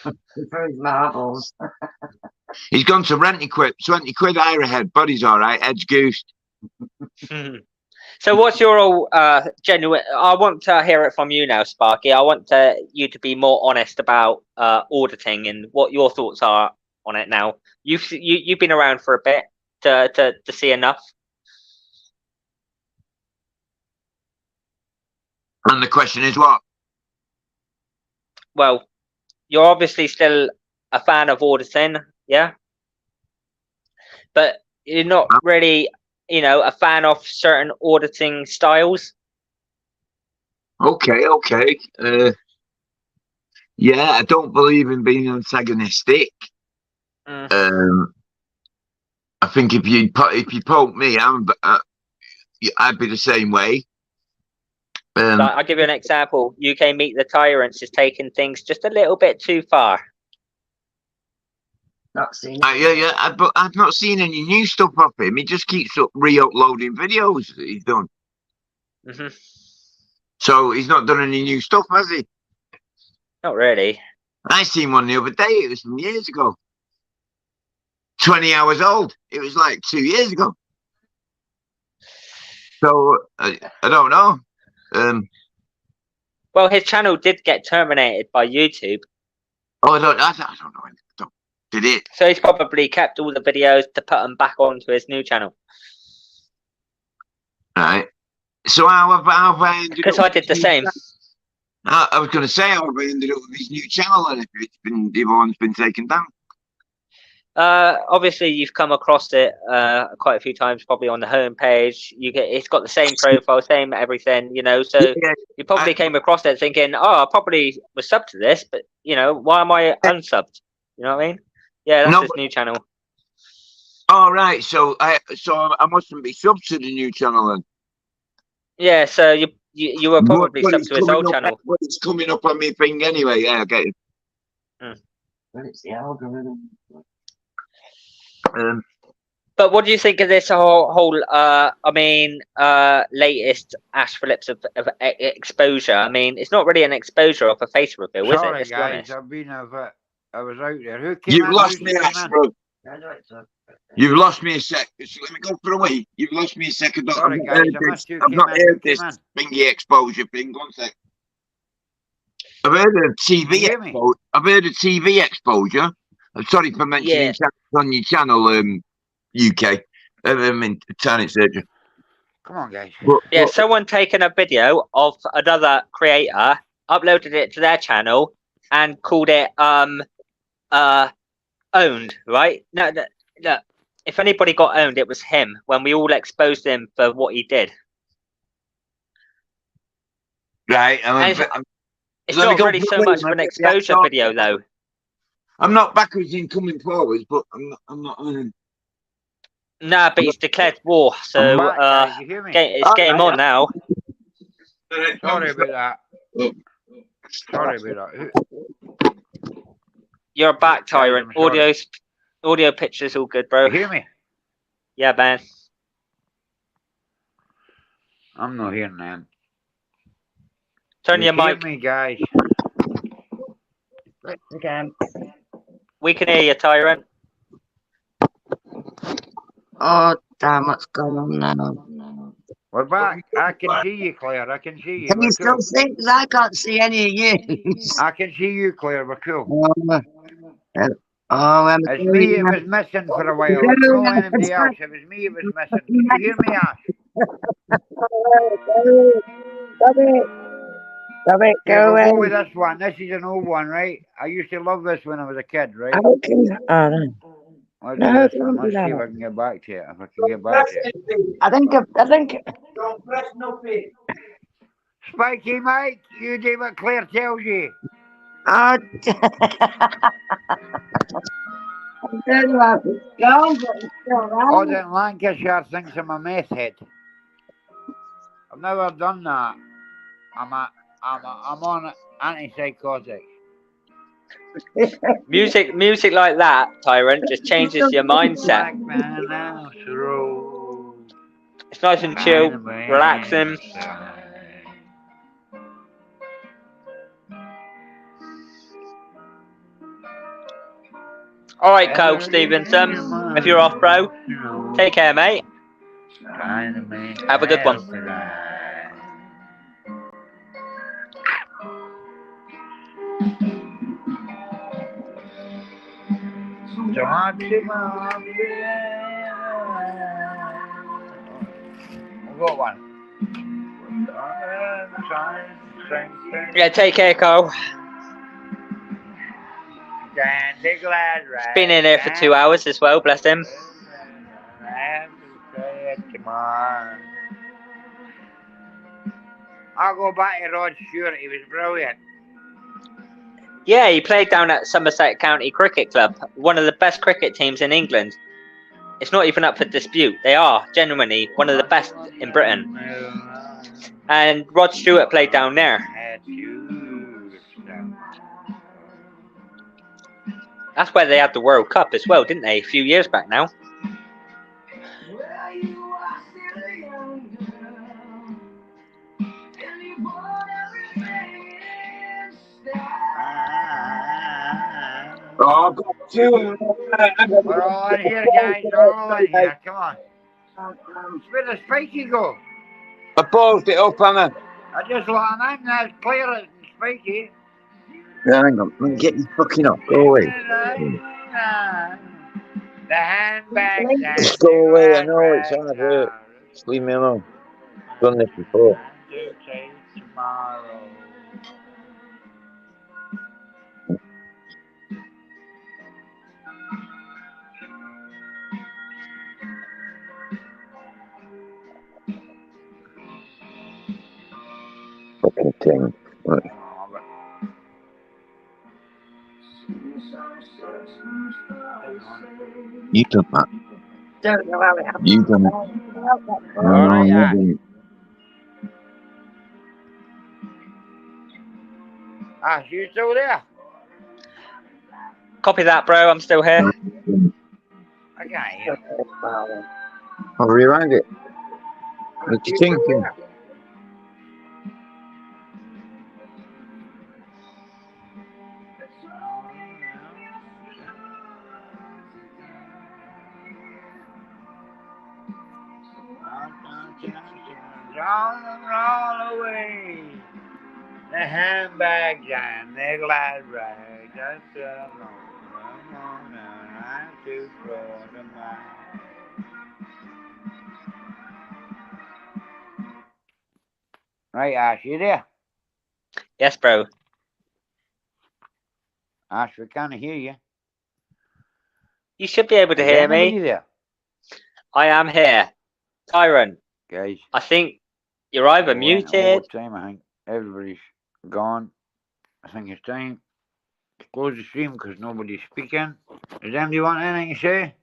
For his marbles. He's gone to Rent-A-Quip. 20 quid hire ahead. Body's all right. Edge goosed. So what's your genuine? I want to hear it from you now, Sparky. I want you to be more honest about auditing and what your thoughts are on it now. You've been around for a bit to see enough. And the question is what? Well, you're obviously still a fan of auditing, yeah? But you're not really, a fan of certain auditing styles. Okay. Yeah, I don't believe in being antagonistic. I think if you poke me, I'd be the same way. I'll give you an example. UK Meet the Tyrants is taking things just a little bit too far. Not seen. Yeah. But I've not seen any new stuff off him. He just keeps re-uploading videos that he's done. So he's not done any new stuff, has he? Not really. I seen one the other day. It was from years ago. 20 hours old. It was like 2 years ago. So I don't know. Well, his channel did get terminated by YouTube, Oh, I don't know. Did it? so he's probably kept all the videos to put them back onto his new channel. Right. So how have I ended Because up I did the same. I was going to say, how have I ended up with his new channel and if one's been taken down? Obviously, you've come across it quite a few times, probably on the homepage. It's got the same profile, same everything, you know. So Yeah, you probably came across it thinking, "Oh, I probably was subbed to this, but you know, why am I unsubbed?" You know what I mean? Yeah, that's No, his new channel. all right. So I mustn't be subbed to the new channel then. Yeah, so you were probably But subbed to his old channel. But it's coming up on my thing anyway. Yeah, I get it. But it's the algorithm. But what do you think of this whole latest Ash Phillips of exposure? I mean, it's not really an exposure of a face reveal, is it? Sorry, Let's be guys, honest. I was out there. Who came You've in? lost Who me, came Ash, in? bro. That's right, sir. You've lost me a sec. So let me go for a wee. You've lost me a second. Sorry, guys, I missed you. I've not Came in. heard this thingy exposure thing. One sec. I've heard of Can you TV hear me? exposure. I've heard of TV exposure. I'm sorry for mentioning Yeah. channels on your channel, UK. I mean, Tyrants surgeon. Come on, guys. Yeah, someone taken a video of another creator, uploaded it to their channel, and called it owned. Right? No. If anybody got owned, it was him when we all exposed him for what he did. Right. It's Let me not go really so forward, much of man. an exposure video, though. I'm not backwards in coming forwards, but I'm not. Nah, but he's declared war, I'm so back, guys. You hear me? it's game on now. Sorry about that. Sorry about that. You're back, Tyrant. I'm sorry. Audio pictures all good, bro. You hear me? Yeah, man. I'm not hearing them. Turn your hear mic. me, guys. Again. We can hear you, Tyrant. Oh, damn, what's going on now? We're back. I can see you, Claire. I can see you. Can you We're still cool. see? Because I can't see any of you. I can see you, Claire. We're cool. I'm It's me it was missing for a while. It's no anybody else. It was me it was missing. Can you hear me, Ash? Stop it, Yeah, go we'll go away. with this one. This is an old one, right? I used to love this when I was a kid, right? I can, no. Let's No, do this don't one. do Let's see if that. I can get back to it. If I can get back to it. I think, Don't press nothing. Spiky Mike, you do what Claire tells you. oh, Odd in Lancashire thinks I'm a meth head. I've never done that. I'm on antipsychotics. Music like that, Tyrant, just changes your mindset. Black man out the road. It's nice and chill, relaxing. All right, Cole Stevenson, if you're off, bro, take care, mate. Have a good one. We've got one. Yeah, take care, Cole. Been in here for 2 hours as well, bless him. I'll go back to Rod Stewart, he was brilliant. Yeah, he played down at Somerset County Cricket Club, one of the best cricket teams in England. It's not even up for dispute. They are genuinely one of the best in Britain. And Rod Stewart played down there. That's where they had the World Cup as well, didn't they? A few years back now. Oh, I've got two. We're all in here, guys. We're all in here. Come on. Where does Spiky go? I paused it up, Anna. I just want an that's clear as spiky. Yeah, hang on. Man, get your fucking off. Go away. The handbags and Just the go away. I glad know it's rags hard work. are Just leave me alone. Done this before. to take tomorrow. Fucking thing. Right. You done that. Don't know how it happened. You done it. No, All no, right, you Ash. didn't. Ash, you still there? Copy that, bro. I'm still here. I can't hear. I'll rewind it. What you thinking? All away. The handbags and the glad rags. That's the moment I'm too proud of mine. Right, Ash, you there? Yes, bro. Ash, we can't hear you. You should be able to Is hear anybody me. there? I am here. Tyrant, Guys, I think you're either we went muted. overtime. I think everybody's gone. I think it's time to close the stream because nobody's speaking. Does anybody want anything to say?